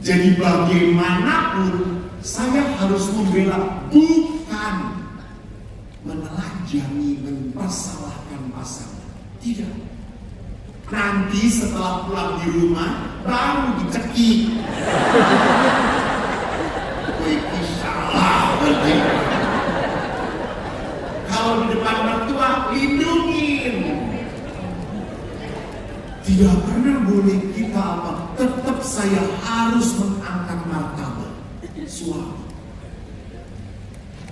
Jadi bagaimanapun saya harus membela, bukan menelanjangi, mempersalahkan pasangan. Tidak. Nanti setelah pulang di rumah baru dicekik. Kowe salah berarti. Kalau di depan mertua lindungin. Tidak pernah boleh kita apa? Tetap saya harus mengangkat martabat suami.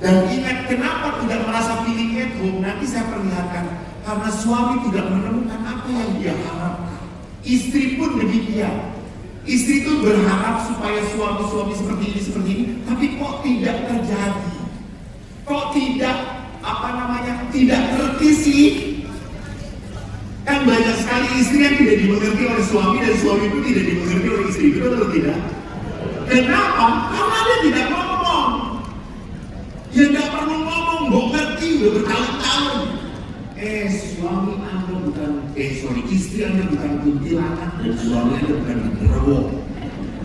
Dan ingat kenapa tidak merasa feeling at home? Nanti saya perlihatkan. Karena suami tidak menemukan apa yang dia harapkan. Istri pun demikian. Istri itu berharap supaya suami-suami seperti ini, tapi kok tidak terjadi. Kok tidak, tidak ngerti sih. Kan banyak sekali istri yang tidak dimengerti oleh suami, dan suami pun tidak dimengerti oleh istri. Betul atau tidak? Kenapa? Karena dia tidak ngomong. Dia tidak perlu ngomong, mau ngerti udah bertahun-tahun. Suami Anda bukan, istri Anda bukan kuntilanak, dan suami Anda bukan genderuwo.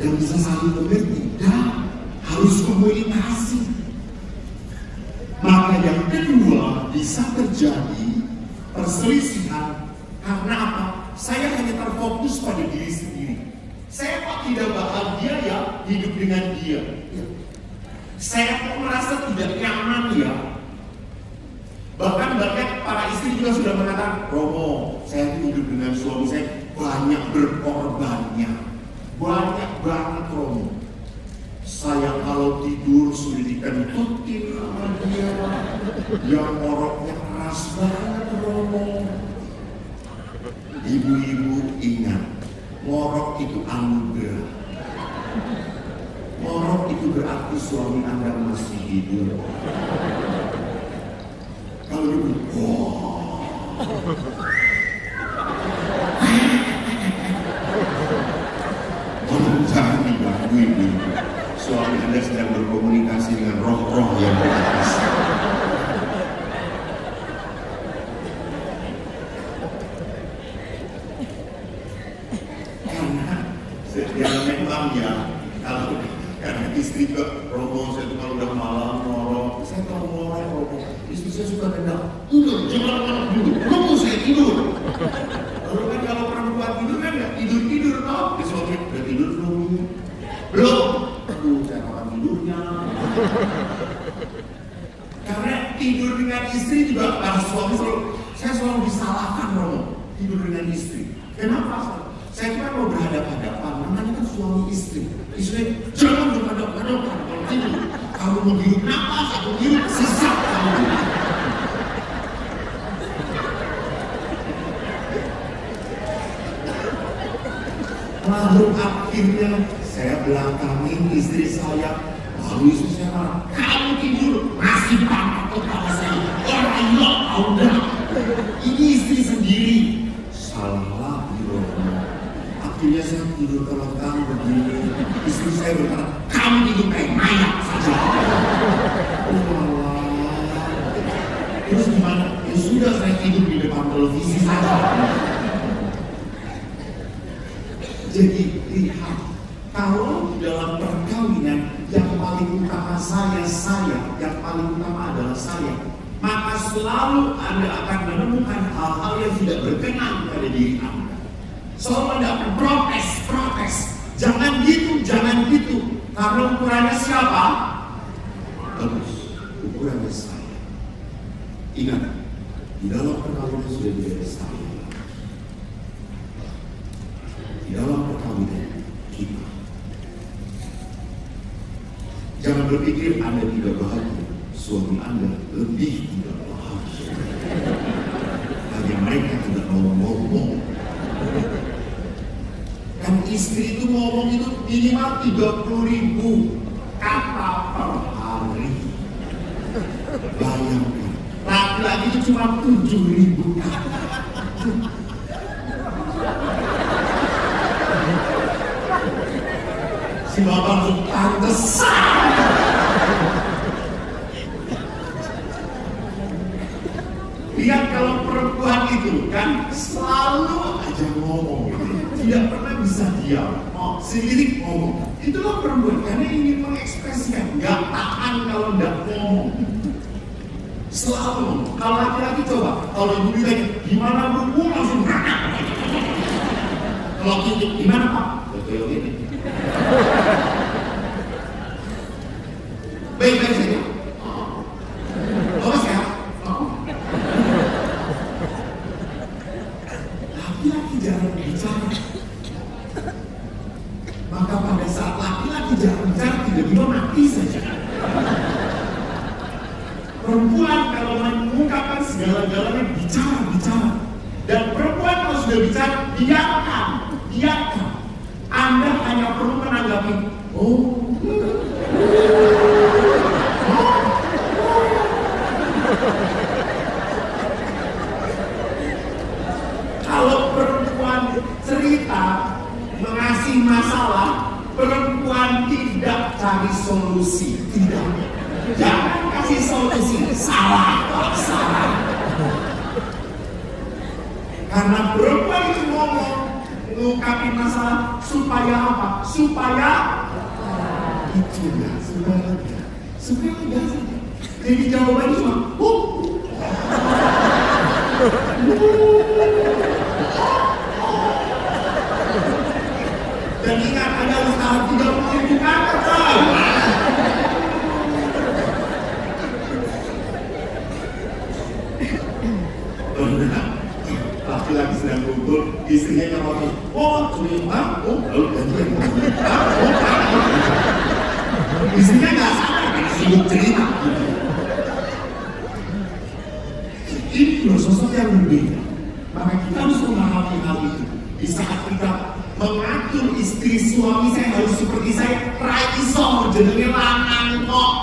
Dan bisa saling mengerti. Dan harus komunikasi. Maka yang kedua bisa terjadi perselisihan. Karena apa? Saya hanya terfokus pada diri sendiri. Saya kok tidak bahagia ya hidup dengan dia. Saya kok merasa tidak nyaman ya. Bahkan para istri juga sudah mengatakan, Romo, saya hidup dengan suami saya banyak berkorbannya. Banyak banget Romo. Saya kalau tidur sudah dikentutin sama dia. Yang ngoroknya keras banget Romo. Ibu-ibu ingat, ngorok itu anugerah. Ngorok itu berarti suami Anda masih hidup. Kalau ibu, tolong jangan diganggu ibu. Suami Anda sedang berkomunikasi dengan roh-roh yang di atas. Karena memang ya, karena istri ke Romo, saya tuh kalau udah malam ngorok, saya kalau ngorok Romo, istri saya suka tendang, udah jangan malam dulu, Romo saya tidur. Lalu kan kalau perempuan tidur kan nggak tidur toh, suami udah tidur belum, aduh saya kapan tidurnya. Karena tidur dengan istri juga pas suami saya selalu disalahkan Romo, tidur dengan istri. Kenapa? Saya kira mau berhadapan-hadapan, namanya kan suami istri. Istri jangan berhadapan-hadapan kalau tidur. Kamu menghirup napas, aku hirup sesak kamu. Lalu akhirnya saya belakangin istri saya, lalu istri saya marah, kamu tidur masih pakai kepala saya. depan televisi saja. Jadi lihat, kalau di dalam perkawinan yang paling utama yang paling utama adalah saya, maka selalu Anda akan menemukan hal-hal yang tidak berkenan pada diri Anda. Selalu Anda akan protes. Jangan gitu. Karena ukurannya siapa? Bagus, ukurannya saya. Ingat, di dalam perkawinan sudah tidak ada saya. Di dalam perkawinan kita. Jangan berpikir Anda tidak bahagia, suami Anda lebih tidak bahagia. Hanya mereka tidak mau ngomong. Kan istri itu ngomong itu minimal 30.000 kata per hari. Bayangkan, laki-laki itu cuma 7.000 kata. Si bapak tuh pantesan. Lihat kalau perempuan itu kan selalu aja ngomong, tidak pernah bisa diam, sendiri ngomong. Itulah perempuan, karena ingin mengekspresikan, nggak tahan kalau nggak ngomong. Selalu. Kalau laki-laki coba, kalau ibu ditanya gimana bu, langsung berangkat. Kalau gitu gimana pak? Kayak gini. Baik-baik saja. Oh sehat. Laki-laki jarang bicara. Maka pada saat laki-laki jarang bicara, tiba-tiba mati saja. Perempuan kalau mengungkapkan segala-galanya bicara. Dan perempuan kalau sudah bicara, biarkan. Anda hanya perlu menanggapi, Kalau perempuan cerita, mengasih masalah, perempuan tidak cari solusi. Tidak. Jangan kasih solusi. Salah. Karena perempuan itu ngomong, ngungkapin masalah supaya apa? Supaya lega saja. Jadi jawabannya cuma dan ingat, Anda harus tahan 30.000 kata. Laki-laki sedang kumpul, istrinya nyorotin, cerita, lalu gantian istrinya nggak sadar, karena sibuk cerita. Ini loh sosok yang berbeda. Maka kita harus memahami hal itu. Di saat kita mengatur istri, suami saya harus seperti saya, raiso, jenenge lanang kok.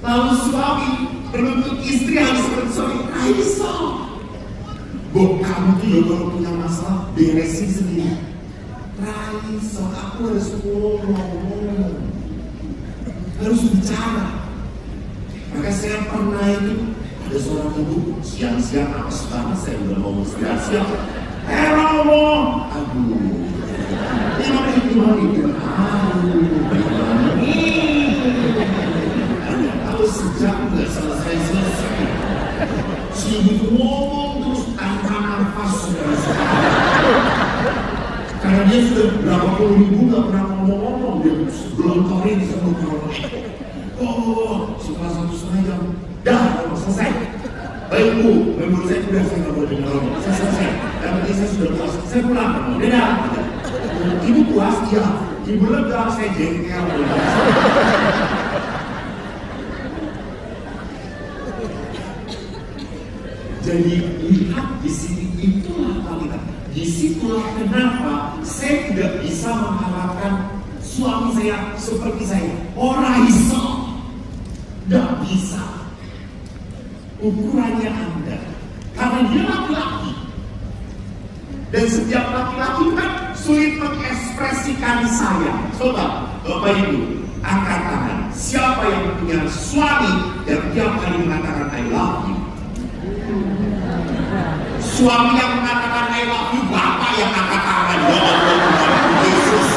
Lalu suami menuntut istri harus seperti suami, raiso. Kamu tuh ya kalau punya masalah beresin sendiri. Raiso, aku harus ngomong, harus bicara. Maka saya pernah itu ada seorang ibu siang-siang apes banget, saya udah ngomong siang-siang. Ngomong, Kalau sejak nggak selesai. Si ibu ngomong terus tanpa nafas. Karena dia sudah berapa puluh ribu nggak pernah ngomong-ngomong, dia gelontorin sama orang. Setelah 1,5 jam, dah selesai. Baik bu, menurut saya sudah, saya nggak boleh dengar ngomong. Saya selesai. Dan berarti saya sudah puas. Saya pulang. Dadah. Ibu puas, iya. Ibu lega, saya jengkel. Jadi lihat di sini, itulah kualitas. Disitulah kenapa saya tidak bisa mengharapkan suami saya seperti saya. Orang iso, tidak bisa. Ukurannya Anda, karena dia laki-laki. Dan setiap laki-laki kan sulit mengekspresikan sayang. Coba, Bapak Ibu, angkat tangan. Siapa yang punya suami yang tiap kali mengatakan I love you? Suami yang mengatakan I love you, bapak yang angkat tangan. Ya Allah, Tuhan Yesus.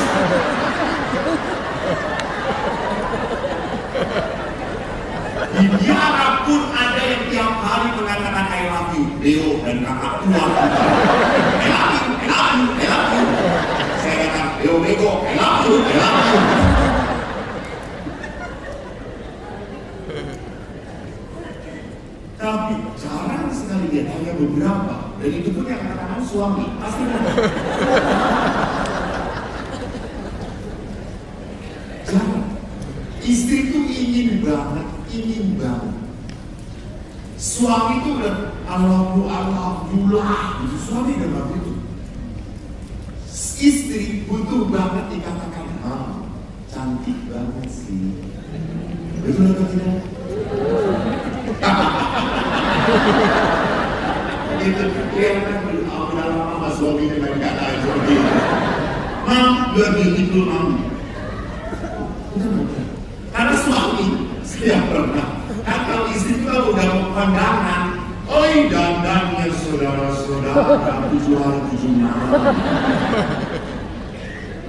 Di biara pun ada yang tiap hari mengatakan I love you. Leo dan kakak tua. I love you, I love you, I love you. Saya katakan, Leo bego, I love you, I love you. Tapi jarang sekali dia hanya beberapa, dan itu pun yang katakan suami pasti jarang. Istri itu ingin banget. Suami itu udah alhamdulillah, gitu. Suami udah gak butuh. Istri butuh banget dikatakan, cantik banget sih. Betul atau tidak? Itu kelihatan udah lama suami dengan kata seperti itu. Mam, lu beautiful mam. Karena suami setiap pernah. Kan kalau istri itu udah mau pandangan, oi dandannya saudara-saudara 7 hari 7 malam.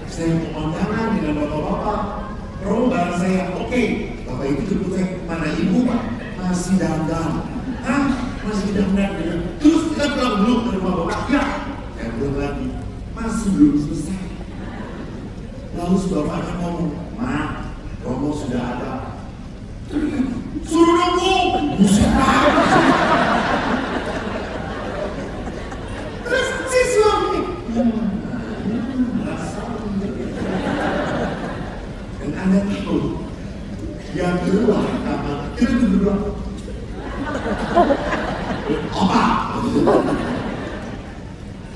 Saya mau pandangan dengan bapak-bapak. Romo bareng saya, oke. Bapak itu jemput saya, mana ibu pak? Masih dandan. Hah? Masih dandan. Terus kita pulang dulu ke rumah bapak. Ya. Saya bilang lagi, masih belum selesai. Lalu bapaknya ngomong, Ma, Romo sudah ada. Suruh nunggu. Buset banget. Terus si suami. Dan Anda tahu, yang kedua, kita berdua. Apa?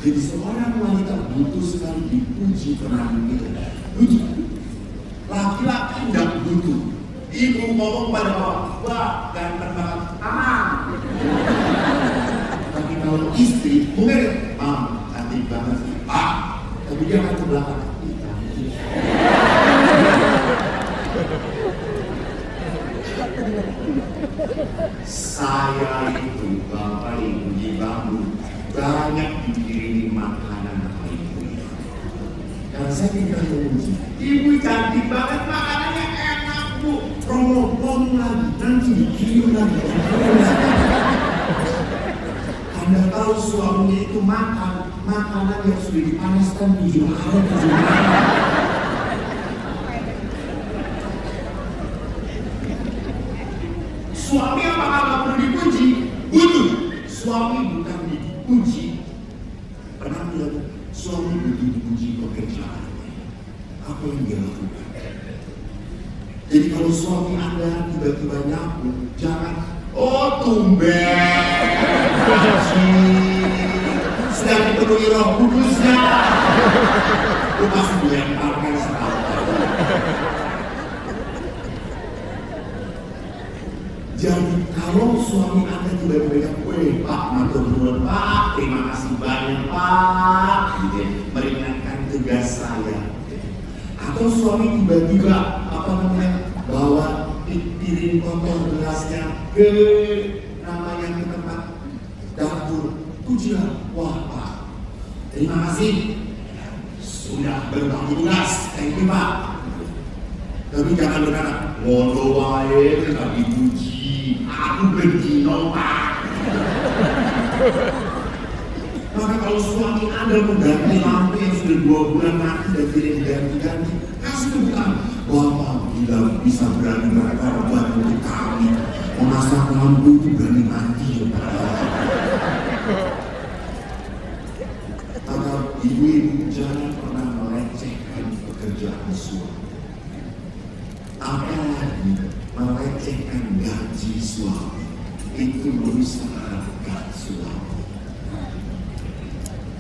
Jadi seorang wanita butuh sekali dipuji pernah itu. Butuh. Laki-laki tidak butuh. Ibu ngomong pada bapak, wah ganteng banget, aman. Tapi kalau istri, mungkin, cantik banget sih, tapi dia akan ke belakang. Saya itu, bapak ibu di Bandung, banyak dikirimi makanan sama ibu. Karena saya tidak memuji, ibu cantik banget, makanannya enak bu. Romo lagi, nanti dikirim lagi. Anda tahu suaminya itu makan makanan yang sudah dipanaskan 7 hari 7 malam. Suami apakah nggak perlu dipuji? Butuh. Suami bukan dipuji. Pernah bilang suami butuh dipuji pekerjaannya. Apa yang dia lakukan? Jadi kalau suami Anda tiba-tiba nyapu, jangan, oh tumben, gaji, sedang dipenuhi Roh Kudusnya. Itu pasti dilemparkan sekali. Jadi kalau suami Anda tiba-tiba Pak, matur nuwun Pak, terima kasih banyak Pak, gitu, meringankan tugas saya. Atau suami tiba-tiba bawa piring kotor gelasnya ke ke tempat dapur, pujilah, wah Pak, terima kasih sudah berbagi tugas, thank you Pak. Tapi jangan berkata, ngono wae tidak dipuji, aku berdino Pak. Maka kalau suami Anda mengganti lampu yang sudah 2 bulan mati dan tidak diganti-ganti, kasih bukan, Bapak bila bisa berani berkorban untuk kami, memasang lampu itu berani mati ya Pak. Maka ibu-ibu jangan pernah melecehkan pekerjaan suami. Apalagi melecehkan gaji suami, itu merusak harga suami.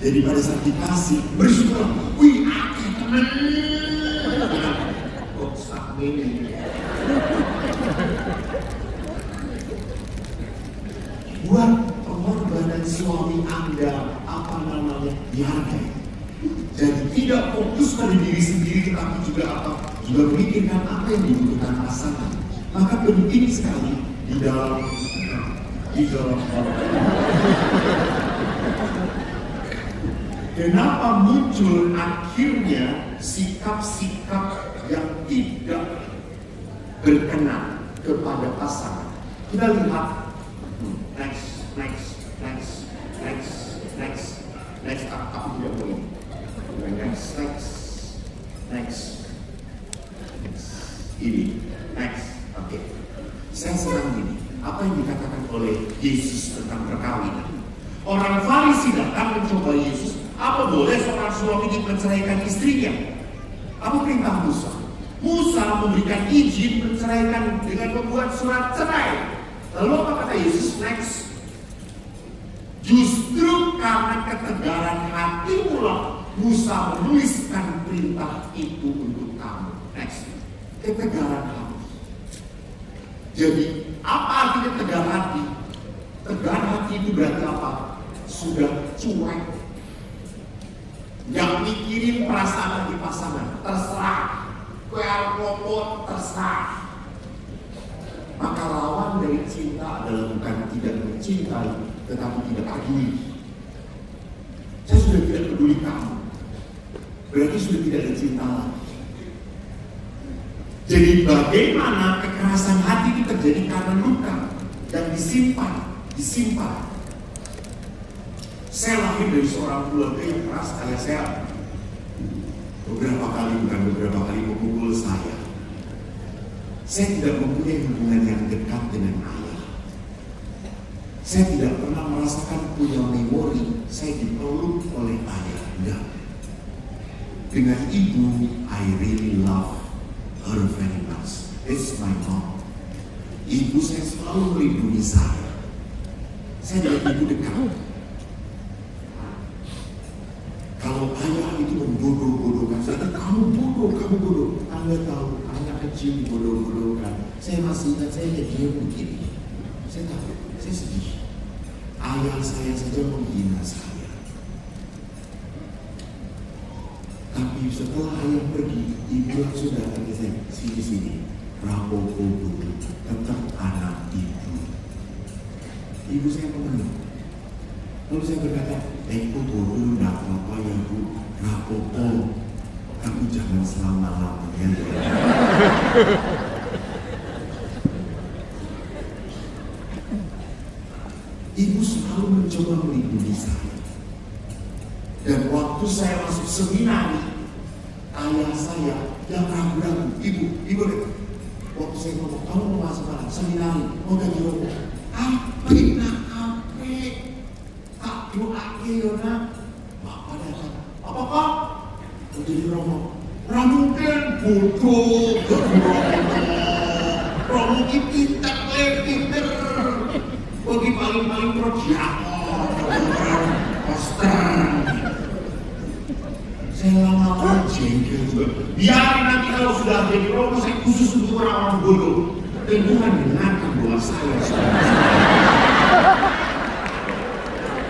Jadi pada saat dikasih, bersyukur, wih aku temen. Kok sak ini? Buat pengorbanan suami Anda, dihargai. Jadi tidak fokus pada diri sendiri, tetapi juga memikirkan apa yang dibutuhkan pasangan. Maka penting sekali di dalam Kenapa muncul akhirnya sikap-sikap yang tidak berkenan kepada pasangan? Kita lihat next, aku tidak boleh. Next, ini, oke. Saya senang ini. Apa yang dikatakan oleh Yesus tentang perkawinan? Orang Farisi datang mencoba Yesus. Apa boleh seorang suami menceraikan istrinya? Apa perintah Musa? Musa memberikan izin menceraikan dengan membuat surat cerai. Lalu apa kata Yesus? Next. Justru karena ketegaran hatimu lah Musa menuliskan perintah itu untuk kamu. Next. Ketegaran hati. Jadi apa artinya tegar hati? Tegar hati itu berarti apa? Sudah cuek. Yang mikirin perasaan hati pasangan, terserah. Kuel terserah. Maka lawan dari cinta adalah bukan tidak mencintai, tetapi tidak peduli. Saya sudah tidak peduli kamu, berarti sudah tidak ada cinta lagi. Jadi bagaimana kekerasan hati itu terjadi karena luka dan disimpan. Saya lahir dari seorang keluarga yang keras. Ayah saya beberapa kali memukul saya. Saya tidak mempunyai hubungan yang dekat dengan ayah. Saya tidak pernah merasakan punya memori saya dipeluk oleh ayah. Enggak. Dengan ibu, I really love her very much. It's my mom. Ibu saya selalu melindungi saya. Saya dengan ibu dekat. Kalau ayah itu membodoh-bodohkan saya, kamu bodoh. Anda tahu, anak kecil dibodoh-bodohkan. Saya masih ingat, saya dia begini. Saya tahu, saya sedih. Ayah saya saja menghina saya. Tapi setelah ayah pergi, ibu langsung datang ke saya. Sini. Rapopo bodoh, tetap anak ibu. Ibu saya pemenang. Lalu saya berkata, aku bodoh, enggak apa-apa ya bu, rapopo. Tapi jangan selama-lamanya. Ibu selalu mencoba melindungi saya. Dan waktu saya masuk seminari, ayah saya yang ragu-ragu, ibu, waktu saya ngomong, kamu mau masuk mana? Seminari, mau ganti rokok. Tak doa Yona. Bapak datang, apa Pak? Mau jadi rokok. Mungkin bodoh, mungkin pinter. Bagi paling prodiator, poster. Saya lama jengkel juga. Biarin nanti kalau sudah jadi rokok, saya khusus untuk orang-orang bodoh. Tuhan dengarkan doa saya.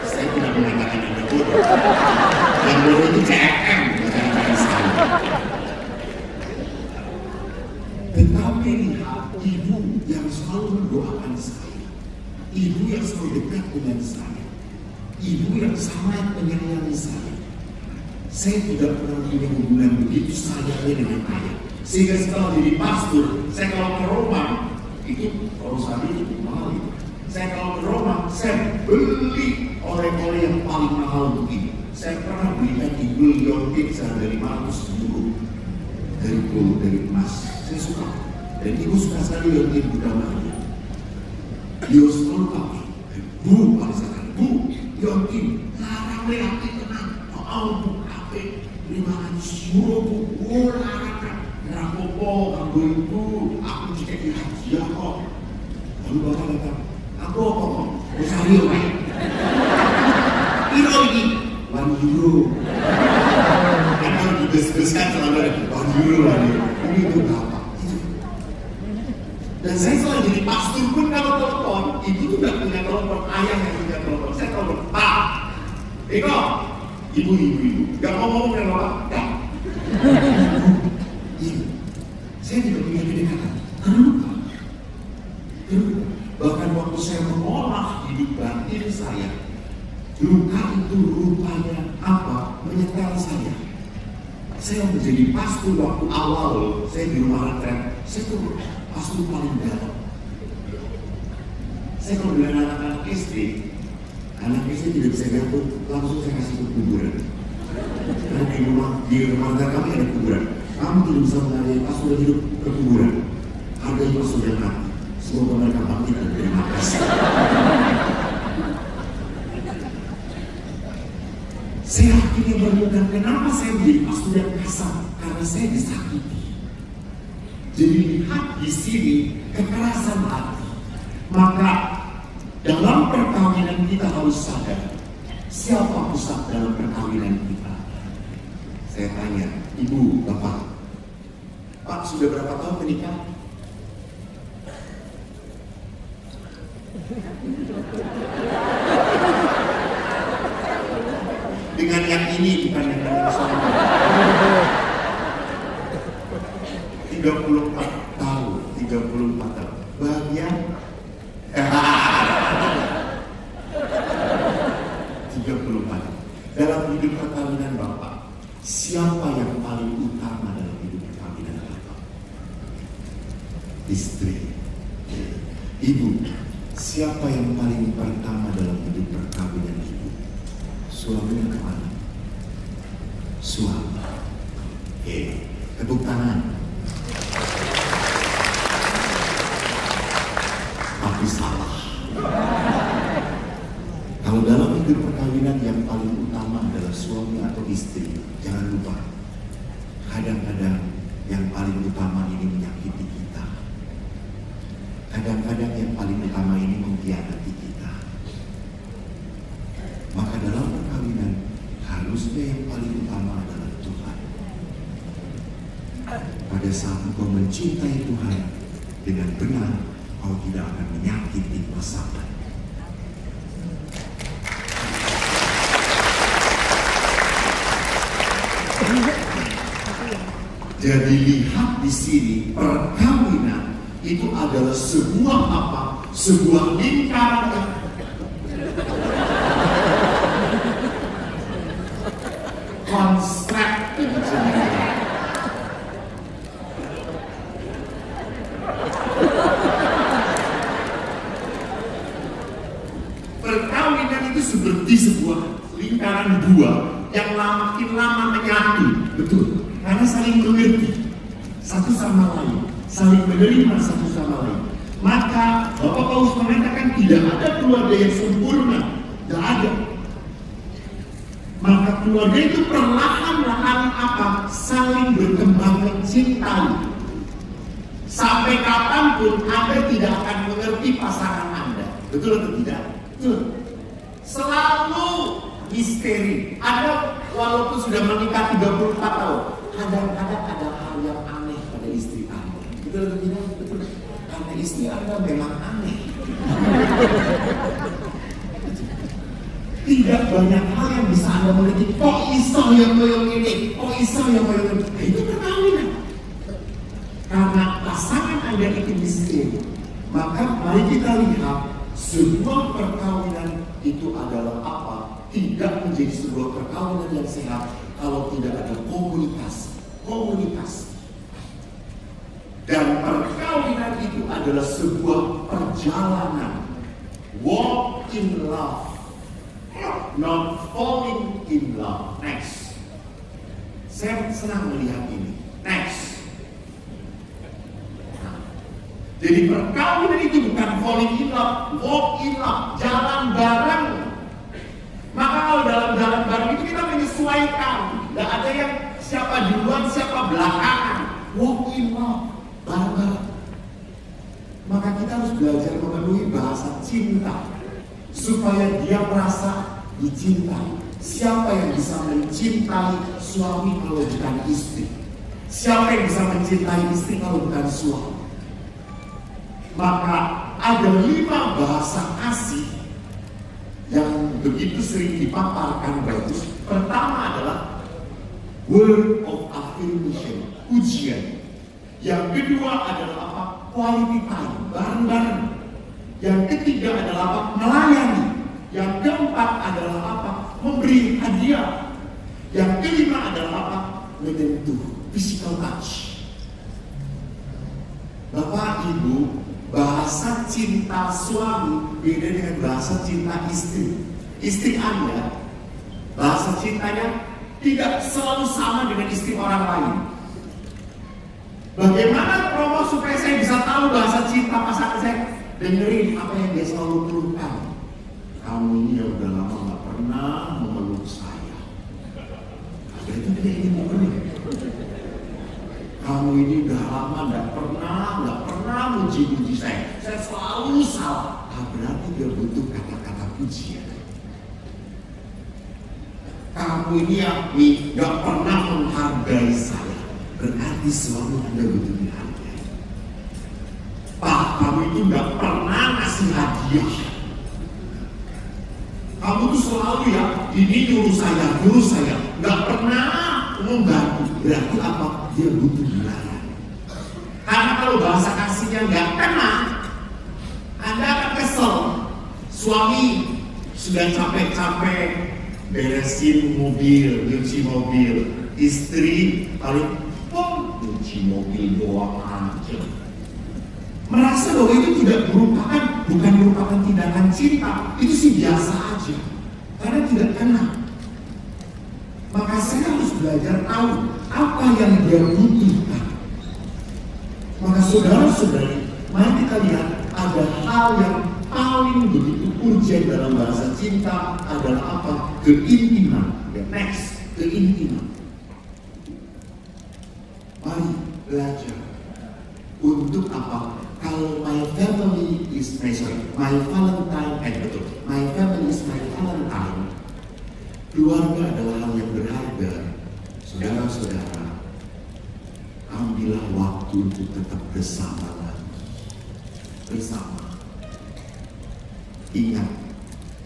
Saya tidak mengatakan Anda bodoh. Yang bodoh itu CFM, bukan saya. Tetapi lihat ibu yang selalu mendoakan saya, ibu yang selalu dekat dengan saya, ibu yang sangat menyayangi saya. Saya tidak pernah punya hubungan begitu sayangnya dengan ayah. Sehingga setelah jadi pastor, saya kalau ke Roma, itu Rosadi itu mahal itu. Saya kalau ke Roma, saya beli oleh-oleh yang paling mahal begini. Saya pernah belikan ibu Leontin seharga 500 euro dari gold, dari emas. Saya suka. Dan ibu suka sekali Leontin Buddha Maria. Dia selalu pakai. Bu, pada saat Bu, Leontin, larang Leontin tenang. Bu, kafe 500 euro Bu, larang. Rapopo, kamu ibu, aku jika hadiah kok. Lalu bapak datang, aku apa kok? Rosario kan? Ini 1 euro. Karena dibes-beskan selalu ada 1 euro. Ini itu bapak. Dan saya selalu jadi pastor pun kalau telepon, ibu tuh gak punya telepon, ayah yang punya telepon. Saya telepon, Pak, Eko, ibu, gak mau ngomong dengan bapak, gak. Saya tidak punya kedekatan. Kenapa? Bahkan waktu saya mengolah hidup batin saya, Luka itu rupanya apa? Menyetel saya. Saya menjadi pastor waktu awal, saya di rumah retret, saya tuh pastor paling dalam. Saya kalau dengan anak-anak SD tidak bisa gantung, langsung saya kasih ke kuburan. Karena di rumah kami ada kuburan. Kamu tidak bisa menghargai pastor yang hidup ke kuburan. Hargai pastor yang mati. Semoga mereka bangkit dan terima kasih. Saya akhirnya menemukan kenapa saya menjadi pastor yang kasar, karena saya disakiti. Jadi lihat di sini kekerasan hati. Maka dalam perkawinan kita harus sadar siapa pusat dalam perkawinan kita. Saya tanya, ibu, bapak, Pak sudah berapa tahun menikah? Dengan yang ini bukan yang lain. 34 tahun. Bahagia? 34. Dalam hidup perkawinan Bapak, siapa yang paling utama dalam hidup perkawinan Bapak? Istri. Ibu, siapa yang paling pertama dalam hidup perkawinan ibu? Suaminya kemana? Suami. Tepuk tangan. Tapi salah. Kalau dalam hidup perkawinan yang paling utama adalah suami atau istri, jangan lupa, kadang-kadang yang paling utama ini menyakiti kita. Kadang-kadang yang paling utama ini mengkhianati kita. Maka dalam perkawinan harusnya yang paling utama adalah Tuhan. Pada saat engkau mencintai Tuhan dengan benar, kau tidak akan menyakiti pasangan. Jadi lihat di sini, perkawinan itu adalah sebuah apa? Sebuah lingkaran. Konsep. Perkawinan itu seperti sebuah lingkaran dua yang makin lama menyatu. Betul. Karena saling mengerti satu sama lain, saling menerima satu sama lain. Maka Bapak Paulus mengatakan tidak ada keluarga yang sempurna, tidak ada. Maka keluarga itu perlahan-lahan apa? Saling berkembang mencintai. Sampai kapanpun Anda tidak akan mengerti pasangan Anda. Betul atau tidak? Betul. Selalu misteri. Anda walaupun sudah menikah 34 tahun, kadang-kadang ada hal yang aneh pada istri Anda. Betul atau tidak? Betul. Karena istri Anda memang aneh. Tidak banyak hal yang bisa Anda mengerti. Kok iso yang koyong ini? Kok iso yang koyong ini? Itu perkawinan. Karena pasangan Anda itu misteri. Maka mari kita lihat sebuah perkawinan itu adalah apa? Tidak menjadi sebuah perkawinan yang sehat kalau tidak ada komunikasi. Dan perkawinan itu adalah sebuah perjalanan, walk in love, not falling in love. Next. Saya senang melihat ini. Next. Jadi perkawinan itu bukan falling in love, walk in love, jalan bareng. Maka kalau dalam jalan bareng itu kita menyesuaikan. Tidak ada yang siapa duluan, siapa belakangan. Walk in love, bareng-bareng. Maka kita harus belajar memenuhi bahasa cinta supaya dia merasa dicintai. Siapa yang bisa mencintai suami kalau bukan istri? Siapa yang bisa mencintai istri kalau bukan suami? Maka ada 5 bahasa kasih yang begitu sering dipaparkan bagus. Pertama adalah word of affirmation, pujian. Yang kedua adalah apa? Quality time, bareng-bareng. Yang ketiga adalah apa? Melayani. Yang keempat adalah apa? Memberi hadiah. Yang kelima adalah apa? Menyentuh, physical touch. Bapak Ibu, bahasa cinta suami beda dengan bahasa cinta istri. Istri Anda, bahasa cintanya tidak selalu sama dengan istri orang lain. Bagaimana promo supaya saya bisa tahu bahasa cinta pasangan saya? Dengerin apa yang dia selalu keluhkan. Kamu ini yang udah lama gak pernah memeluk saya. Ada itu tidak ingin memeluk. Kamu ini udah lama gak pernah muji-muji saya. Saya selalu salah. Berarti dia butuh kata-kata pujian. Kamu ini yang gak pernah menghargai saya. Berarti suami Anda butuh dihargai. Pak, kamu itu gak pernah ngasih hadiah. Kamu tuh selalu ya, ini nyuruh saya, gak pernah membantu. Berarti apa? Dia butuh dilayani. Karena kalau bahasa kasihnya gak kena, Anda akan kesel. Suami sudah capek-capek beresin mobil, nyuci mobil. Istri paling nyuci mobil doang aja. Merasa bahwa itu bukan merupakan tindakan cinta, itu sih biasa aja. Karena tidak kena. Maka saya harus belajar tahu apa yang dia butuhkan. Maka saudara-saudari, mari kita lihat ada hal yang paling begitu urgent dalam bahasa cinta adalah apa? Keintiman. Next, keintiman. Mari belajar untuk apa? Kalau my family is my Valentine, my family is my Valentine. Keluarga adalah hal yang berharga. Saudara-saudara, ambillah waktu untuk tetap bersama lagi. Bersama. Ingat,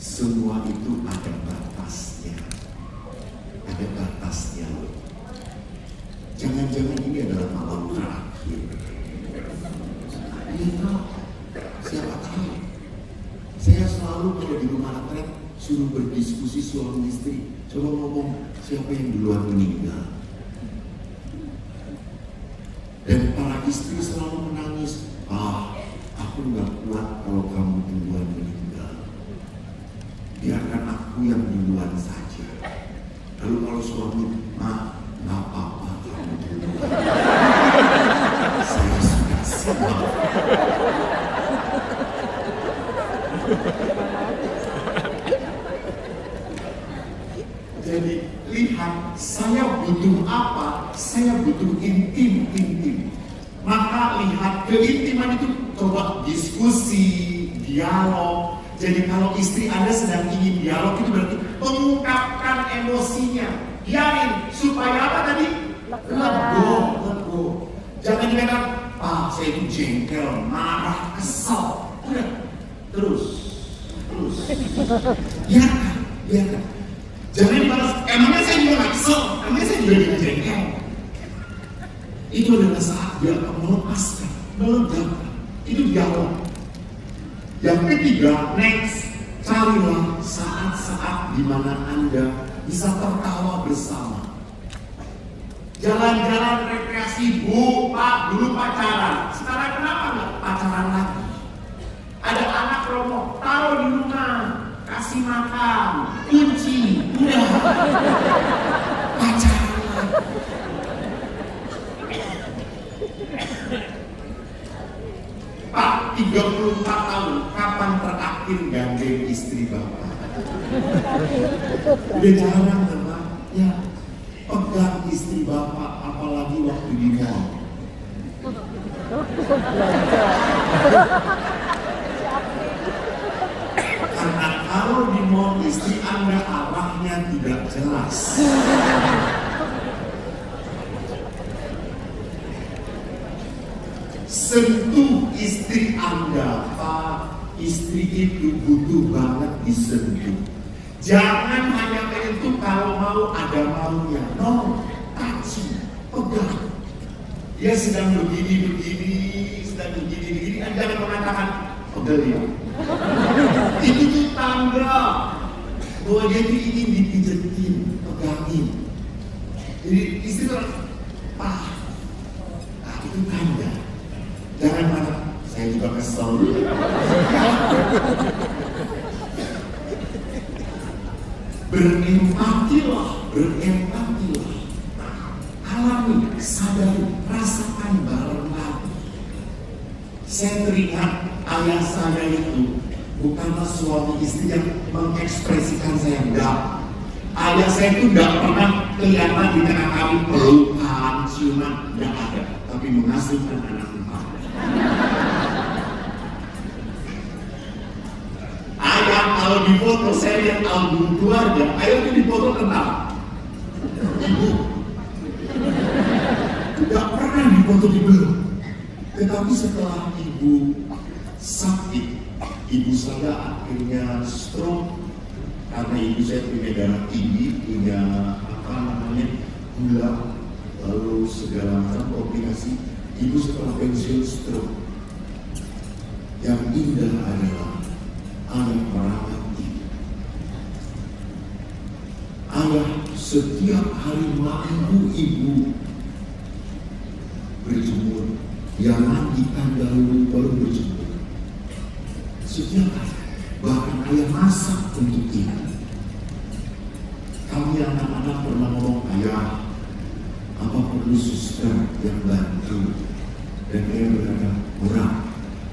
semua itu ada batasnya. Ada batasnya. Jangan-jangan ini adalah malam terakhir. Siapa tahu? Saya selalu kalau di rumah retret suruh berdiskusi suami istri. Coba ngomong siapa yang duluan meninggal. Dan para istri selalu menangis. Aku nggak kuat kalau kamu duluan meninggal. Biarkan aku yang duluan saja. Lalu kalau suami, nggak apa-apa kamu duluan. Saya sudah siap. Jadi lihat, saya butuh apa? Saya butuh intim. Maka lihat keintiman itu, coba diskusi, dialog. Jadi kalau istri Anda sedang ingin dialog itu berarti mengungkapkan emosinya. Biarin supaya apa tadi? Lego. Jangan dikatakan, saya itu jengkel, marah, kesal. Udah, terus. Biarkan. Jangan dibalas, emangnya saya juga gak kesel, emangnya saya juga jengkel. Itu adalah saat dia akan melepaskan, melegakan. Itu dialog. Yang ketiga, next, carilah saat-saat di mana Anda bisa tertawa bersama. Jalan-jalan rekreasi, Bu, Pak, dulu pacaran. Sekarang kenapa nggak pacaran lagi? Ada anak romo, taruh di rumah, kasih makan, kunci, udah. Pacaran lagi. Pak, 34 tahun, kapan terakhir gandeng istri Bapak? Udah jarang kan, Pak? Ya, pegang istri Bapak, apalagi waktu di mall. Karena kalau di mall istri Anda arahnya tidak jelas. Sentuh istri Anda, Pak. Istri itu butuh banget disentuh. Jangan hanya menyentuh kalau mau ada maunya. No, touching, pegang. Dia sedang begini, sedang begini. Anda jangan mengatakan pegel ya. Itu tuh tanda bahwa dia itu ingin dipijetin, pegangin. Jadi istri tuh, Pak, itu tanda. Jangan marah, saya juga kesel. Berempatilah. Alami, sadari, rasakan bareng-bareng. Saya teringat ayah saya itu bukanlah suami istri yang mengekspresikan saya, enggak. Ayah saya itu enggak pernah kelihatan di tengah kami pelukan, ciuman, enggak ada. Tapi menghasilkan anak 4. Ayah kalau di foto, saya lihat album keluarga, ayah itu di foto tentang ibu. Enggak pernah di foto di belum. Tetapi setelah ibu sakit, ibu saya akhirnya stroke karena ibu saya punya darah tinggi, punya gula, lalu segala macam komplikasi. Ibu setelah pensiun stroke. Yang indah adalah ayah merawat ibu. Ayah setiap hari minggu ibu berjemur, yang mandikan dahulu baru berjemur. Setiap hari, bahkan ayah masak untuk ibu. Kami anak-anak pernah ngomong, ayah, apa perlu suster yang bantu? Dan ayah berkata, orang,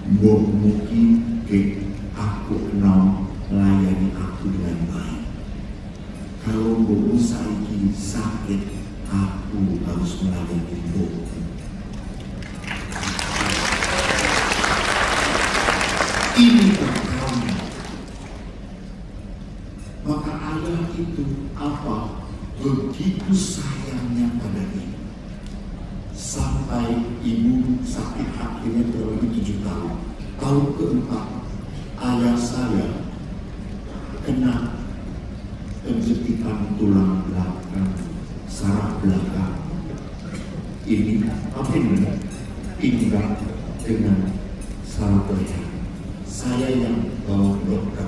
mbok muki ke aku enam melayani aku dengan baik. Kalau mbok saiki sakit, aku harus melayani mbok. Ini pertama. Maka ayah itu apa? Begitu sayangnya pada ibu. Sampai ibu sakit akhirnya kurang lebih 7 tahun. Tahun keempat, ayah saya kena penjepit tulang belakang, saraf belakang. Ini apa ini? Pinggang dengan saraf leher. Saya yang bawa dokter,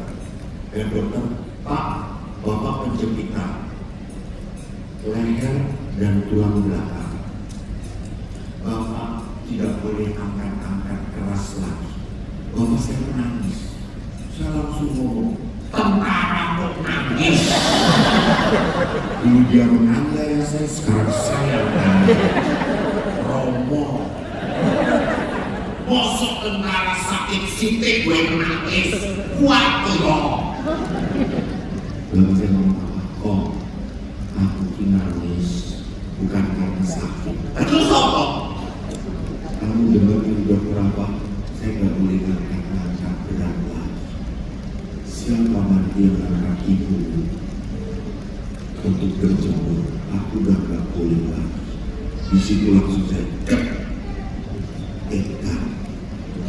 dan dokter, Pak, Bapak penjempitan leher dan tulang belakang. Bapak tidak boleh angkat-angkat keras lagi. Bapak saya menangis. Saya langsung ngomong, tentara kok nangis. Dulu dia menganiaya saya, sekarang saya menangis. Romo. Bosok tentara sakit sitik gue menangis. Kuat loh. Lalu saya ngomong, kok aku nangis bukan karena sakit. Terus apa? Kamu dengar dari dokter apa? Saya gak boleh ngangkat berat lagi. Siapa mati yang angkat ibu untuk berjemur? Aku udah gak boleh lagi. Di situ langsung saya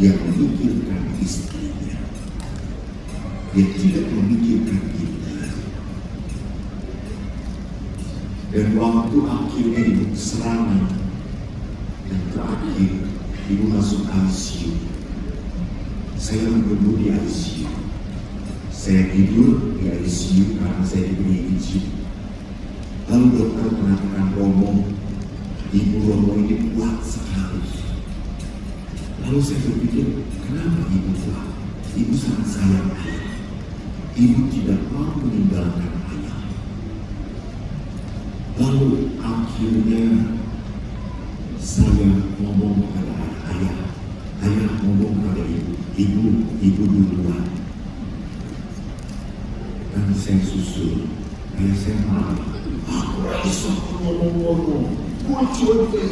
dia memikirkan istrinya, dia tidak memikirkan dirinya. Dan waktu akhirnya ibu serangan dan terakhir ibu masuk ICU, saya menunggu di ICU. Saya tidur di ICU karena saya diberi izin. Lalu dokter mengatakan, Romo, ibu Romo ini kuat sekali. Lalu saya berpikir, kenapa ibu kuat? Ibu sangat sayang ayah. Ibu tidak mau meninggalkan ayah. Lalu akhirnya saya ngomong kepada ayah. Ayah ngomong kepada ibu duluan. Dan saya susul. Ayah saya marah. Aku rasa ngomong-ngomong. Gue cuci.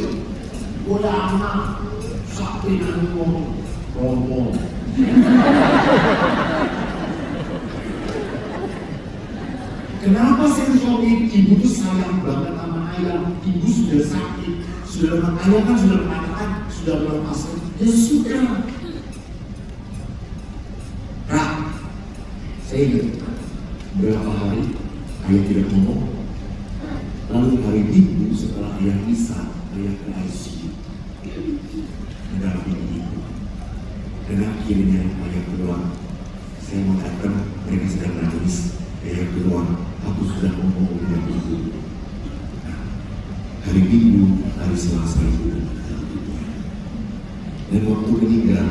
Gue anak. Sakti dan ngomong, Romo. Kenapa saya suami ibu itu sayang banget sama ayah? Ibu sudah sakit, ayah kan sudah mengatakan, sudah melepaskan. Ya sudah. Saya ingat berapa hari ayah tidak ngomong. Lalu hari Minggu setelah ayah bisa, ayah ke ICU. Mendampingi ibu. Dan akhirnya ayah keluar. Saya mengatakan hari Minggu, hari Selasa itu. Dan waktu meninggal,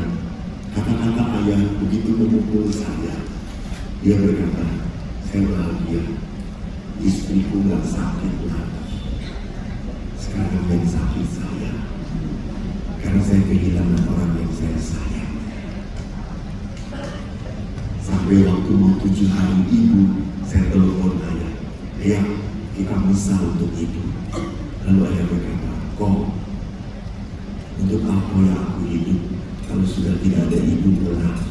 kata-kata ayah begitu memukul saya. Dia berkata, saya bahagia, istriku gak sakit lagi. Sekarang yang sakit saya, karena saya kehilangan orang yang saya sayang. Sampai waktu mau 7 hari ibu, saya telepon ayah. Ayah, kita misah untuk ibu. Lalu ayah berkata, kok untuk apa ya aku hidup kalau sudah tidak ada ibu lagi?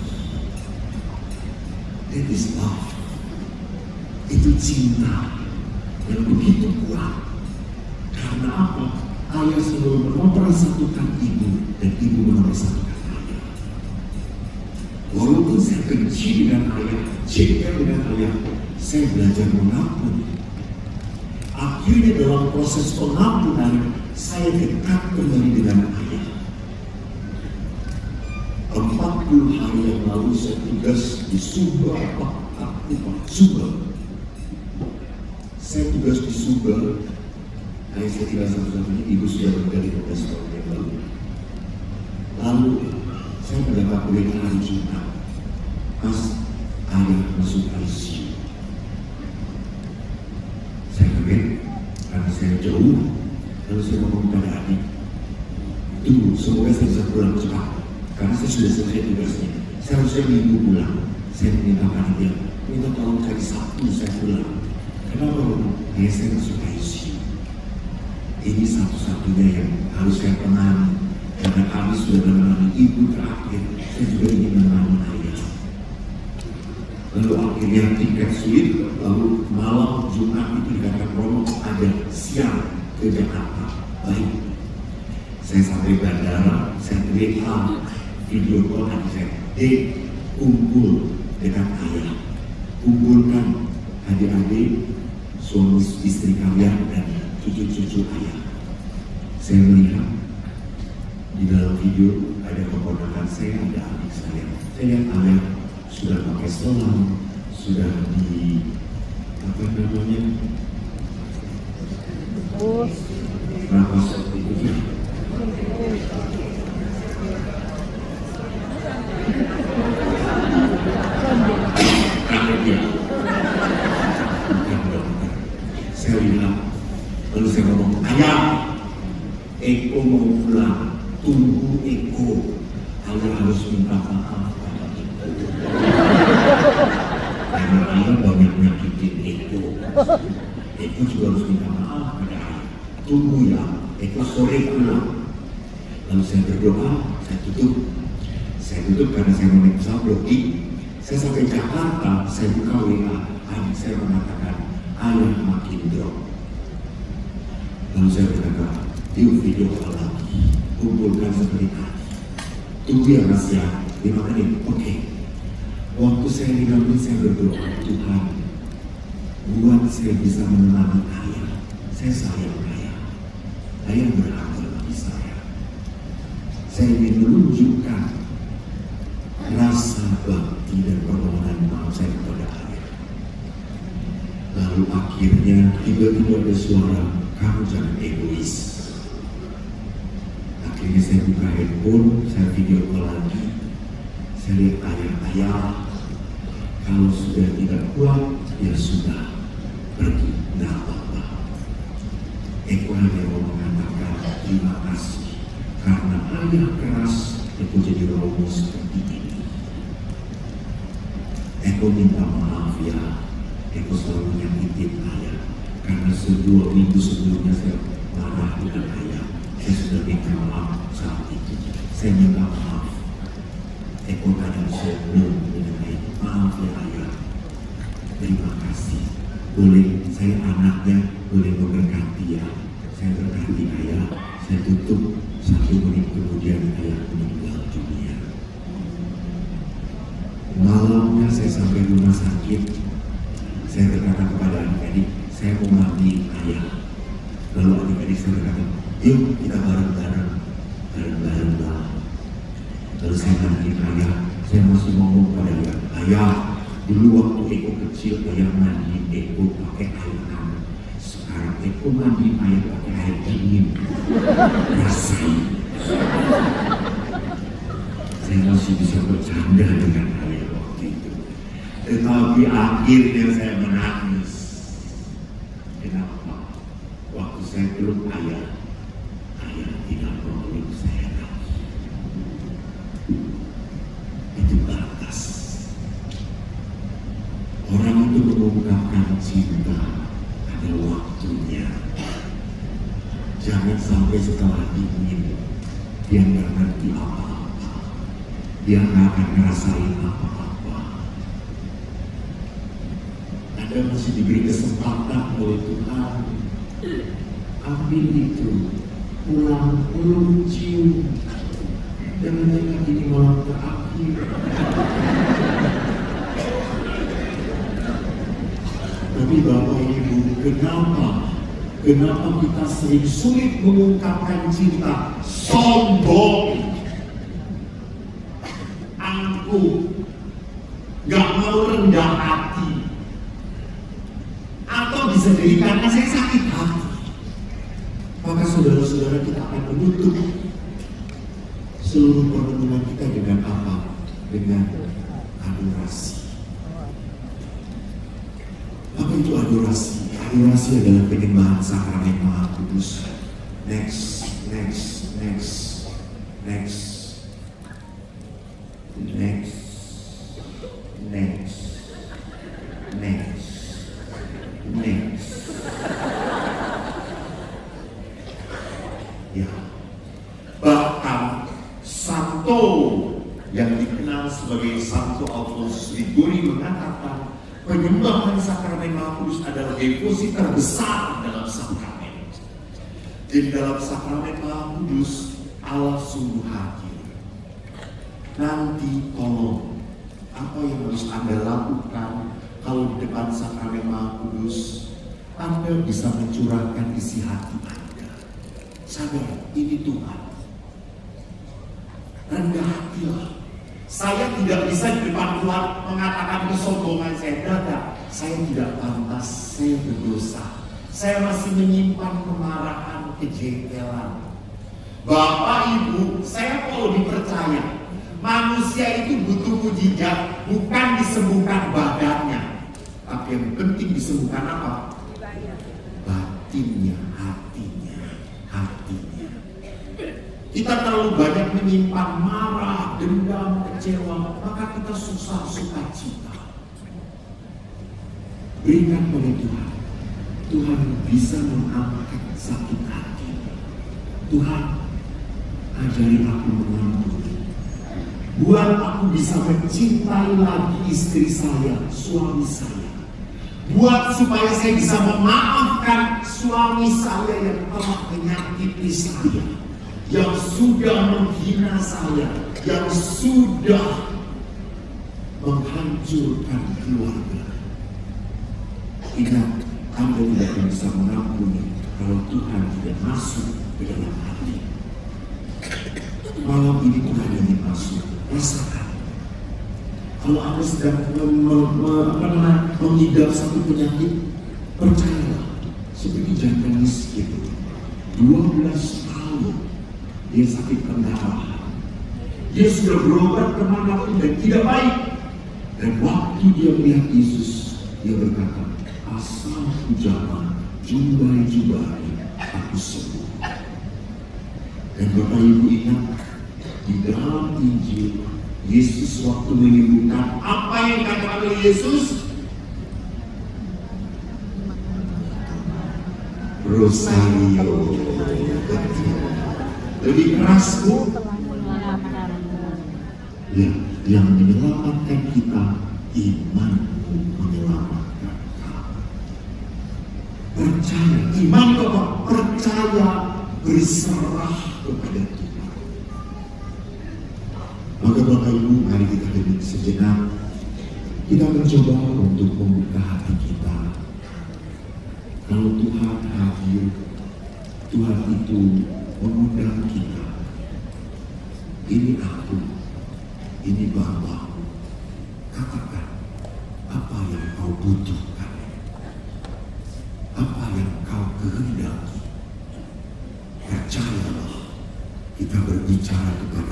That is love. Itu cinta yang begitu kuat. Karena apa? Ayah selalu mempersatukan ibu dan ibu mempersatukan ayah. Walaupun saya benci dengan ayah, jengkel dengan ayah, saya belajar mengampuni. Akhirnya dalam proses pengampunan, saya dekat kembali dengan ayah. 40 hari yang lalu saya tugas di Sumber, Saya tugas di Sumber. Ayah saya tidak satu-satunya, ibu sudah meninggal 15 tahun yang lalu. Lalu saya mendapat berita hari Jumat, pas ayah masuk ICU. Saya kaget karena saya jauh. Lalu saya ngomong pada adik, tunggu, semoga saya bisa pulang cepat karena saya sudah selesai tugasnya. Saya harusnya minggu pulang. Saya minta pada dia, minta tolong cari Sabtu saya pulang. Kenapa? Ayah saya masuk ICU. Ini satu-satunya yang harus saya temani, karena kami sudah menemani ibu terakhir. Saya juga ingin menemani ayah. Lalu akhirnya tiket sulit. Lalu malam Jumat itu dikatakan Romo ada siang ke Jakarta. Baik, saya sampai bandara, saya WA video call adik saya, kumpul dekat ayah, kumpulkan adik-adik, suami istri kalian dan cucu-cucu ayah. Saya melihat di dalam video ada keponakan saya, ada adik saya. Saya lihat ayah sudah pakai selang, sudah di apa namanya? Berapa seperti itu? Saya bilang, lalu saya ngomong, ayah, Eko mau pulang, tunggu Eko. Ayah harus minta maaf pada Eko. Karena ayah banyak nyakitin Eko. Eko juga harus minta maaf pada ayah. Tunggu ya, Eko sore pulang. Lalu saya berdoa, saya tutup. Saya tutup karena saya mau naik pesawat blocking. Saya sampai Jakarta, saya buka WA. Adik saya mengatakan, ayah makin drop. Lalu saya berkata, yuk video call lagi, kumpulkan seperti tadi. Tunggu ya mas ya, 5 menit, oke. Waktu saya 5 menit saya berdoa, Tuhan, buat saya bisa menemani ayah. Saya sayang ayah. Ayah berharga bagi saya. Saya ingin menunjukkan rasa bakti dan permohonan maaf saya kepada ayah. Lalu akhirnya tiba-tiba ada suara, kamu jangan egois. Akhirnya saya buka handphone, saya video call lagi. Saya lihat ayah, kalau sudah tidak kuat, ya sudah, pergi, tidak apa-apa. Eko hanya mau mengatakan terima kasih, karena ayah keras, Eko jadi romo seperti ini. Eko minta maaf ya, Eko selalu menyakitin ayah. Karena 2 minggu sebelumnya saya marah dengan ayah. Saya sudah minta maaf saat itu. Saya minta maaf. Eko kadang sombong dengan ayah. Maaf ya ayah. Terima kasih. Boleh saya anaknya, boleh memberkati ya. Saya berkati ayah. Saya tutup. 1 menit kemudian ayah meninggal dunia. Malamnya saya sampai rumah sakit. Saya berkata kepada adik-adik, saya mau mandi ayah. Lalu adik-adik saya berkata, yuk kita bareng-bareng lah. Lalu saya mandi ayah. Saya masih ngomong pada dia, ayah, dulu waktu Eko kecil ayah mandi Eko pakai air hangat. sekarang aku mandi air pakai air dingin. Rasain. Saya masih bisa bercanda dengan ayah waktu itu. Tetapi akhirnya saya menangis. Kenapa? Waktu saya peluk ayah tidak mau peluk saya lagi. Itu batas. Orang itu mengungkapkan cinta ada waktunya. Jangan sampai setelah dingin dia nggak ngerti apa-apa, dia nggak akan ngerasain apa-apa. Anda masih diberi kesempatan oleh Tuhan. Ambil itu, pulang cium. Jangan ini malam terakhir. Tapi Bapak Ibu, kenapa kita sering sulit mengungkapkan cinta? Sombong, angkuh, gak mau rendah hati, atau bisa jadi karena saya sakit hati. Maka saudara-saudara kita akan menutup seluruh pertemuan kita dengan apa? Dengan adorasi. Apa itu adorasi? Adorasi adalah penyembahan sakramen Maha Kudus. Next. Ya. Bahkan Santo yang dikenal sebagai Santo Alfonsus Liguori mengatakan penyembahan sakramen Maha Kudus adalah devosi terbesar dalam sakramen. Jadi dalam sakramen Maha Kudus Allah sungguh hadir. Nanti tolong, apa yang harus Anda lakukan kalau di depan sakramen Maha Kudus? Anda bisa mencurahkan isi hati Anda. Sadar, ini Tuhan. Rendah hatilah. Saya tidak bisa di depan Tuhan mengatakan kesombongan saya. Saya tidak pantas, saya berdosa. Saya masih menyimpan kemarahan, kejengkelan. Bapak Ibu, saya kalau dipercaya, manusia itu butuh mujizat, bukan disembuhkan badannya. Tapi yang penting disembuhkan apa? Batinnya, hatinya. Kita terlalu banyak menyimpan marah, dendam, kecewa, maka kita susah suka cita. Berikan pada Tuhan. Tuhan bisa mengangkat sakit hati. Tuhan, ajari aku mengampuni. Buat aku bisa mencintai lagi istri saya, suami saya. Buat supaya saya bisa memaafkan suami saya yang telah menyakiti saya, yang sudah menghina saya, yang sudah menghancurkan keluarga. Ingat, Anda tidak bisa mengampuni kalau Tuhan tidak masuk ke dalam hati. Malam ini Tuhan ingin masuk. Rasakan. Kalau Anda sedang mengidap satu penyakit, percayalah, seperti jantan miskin, 12 tahun dia sakit pendarahan. Dia sudah berobat kemanapun dan tidak baik. Dan waktu dia melihat Yesus, dia berkata, asal hujama, jumbai, aku sembuh. Dan Bapak Ibu ingat, di dalam Injil, Yesus waktu menyembuhkan, apa yang dikatakan oleh Yesus? Rosario. Lebih keras, Bu. Ya, yang menyelamatkan kita, imanmu menyelamatkan kamu. Percaya, iman apa? Percaya, berserah kepada Tuhan. Maka Bapak Ibu, mari kita duduk sejenak. Kita mencoba untuk membuka hati kita. Kalau Tuhan hadir, Tuhan itu mengundang kita. Ini aku, ini Bapa. Katakan apa yang kau butuhkan, apa yang kau bicara kepada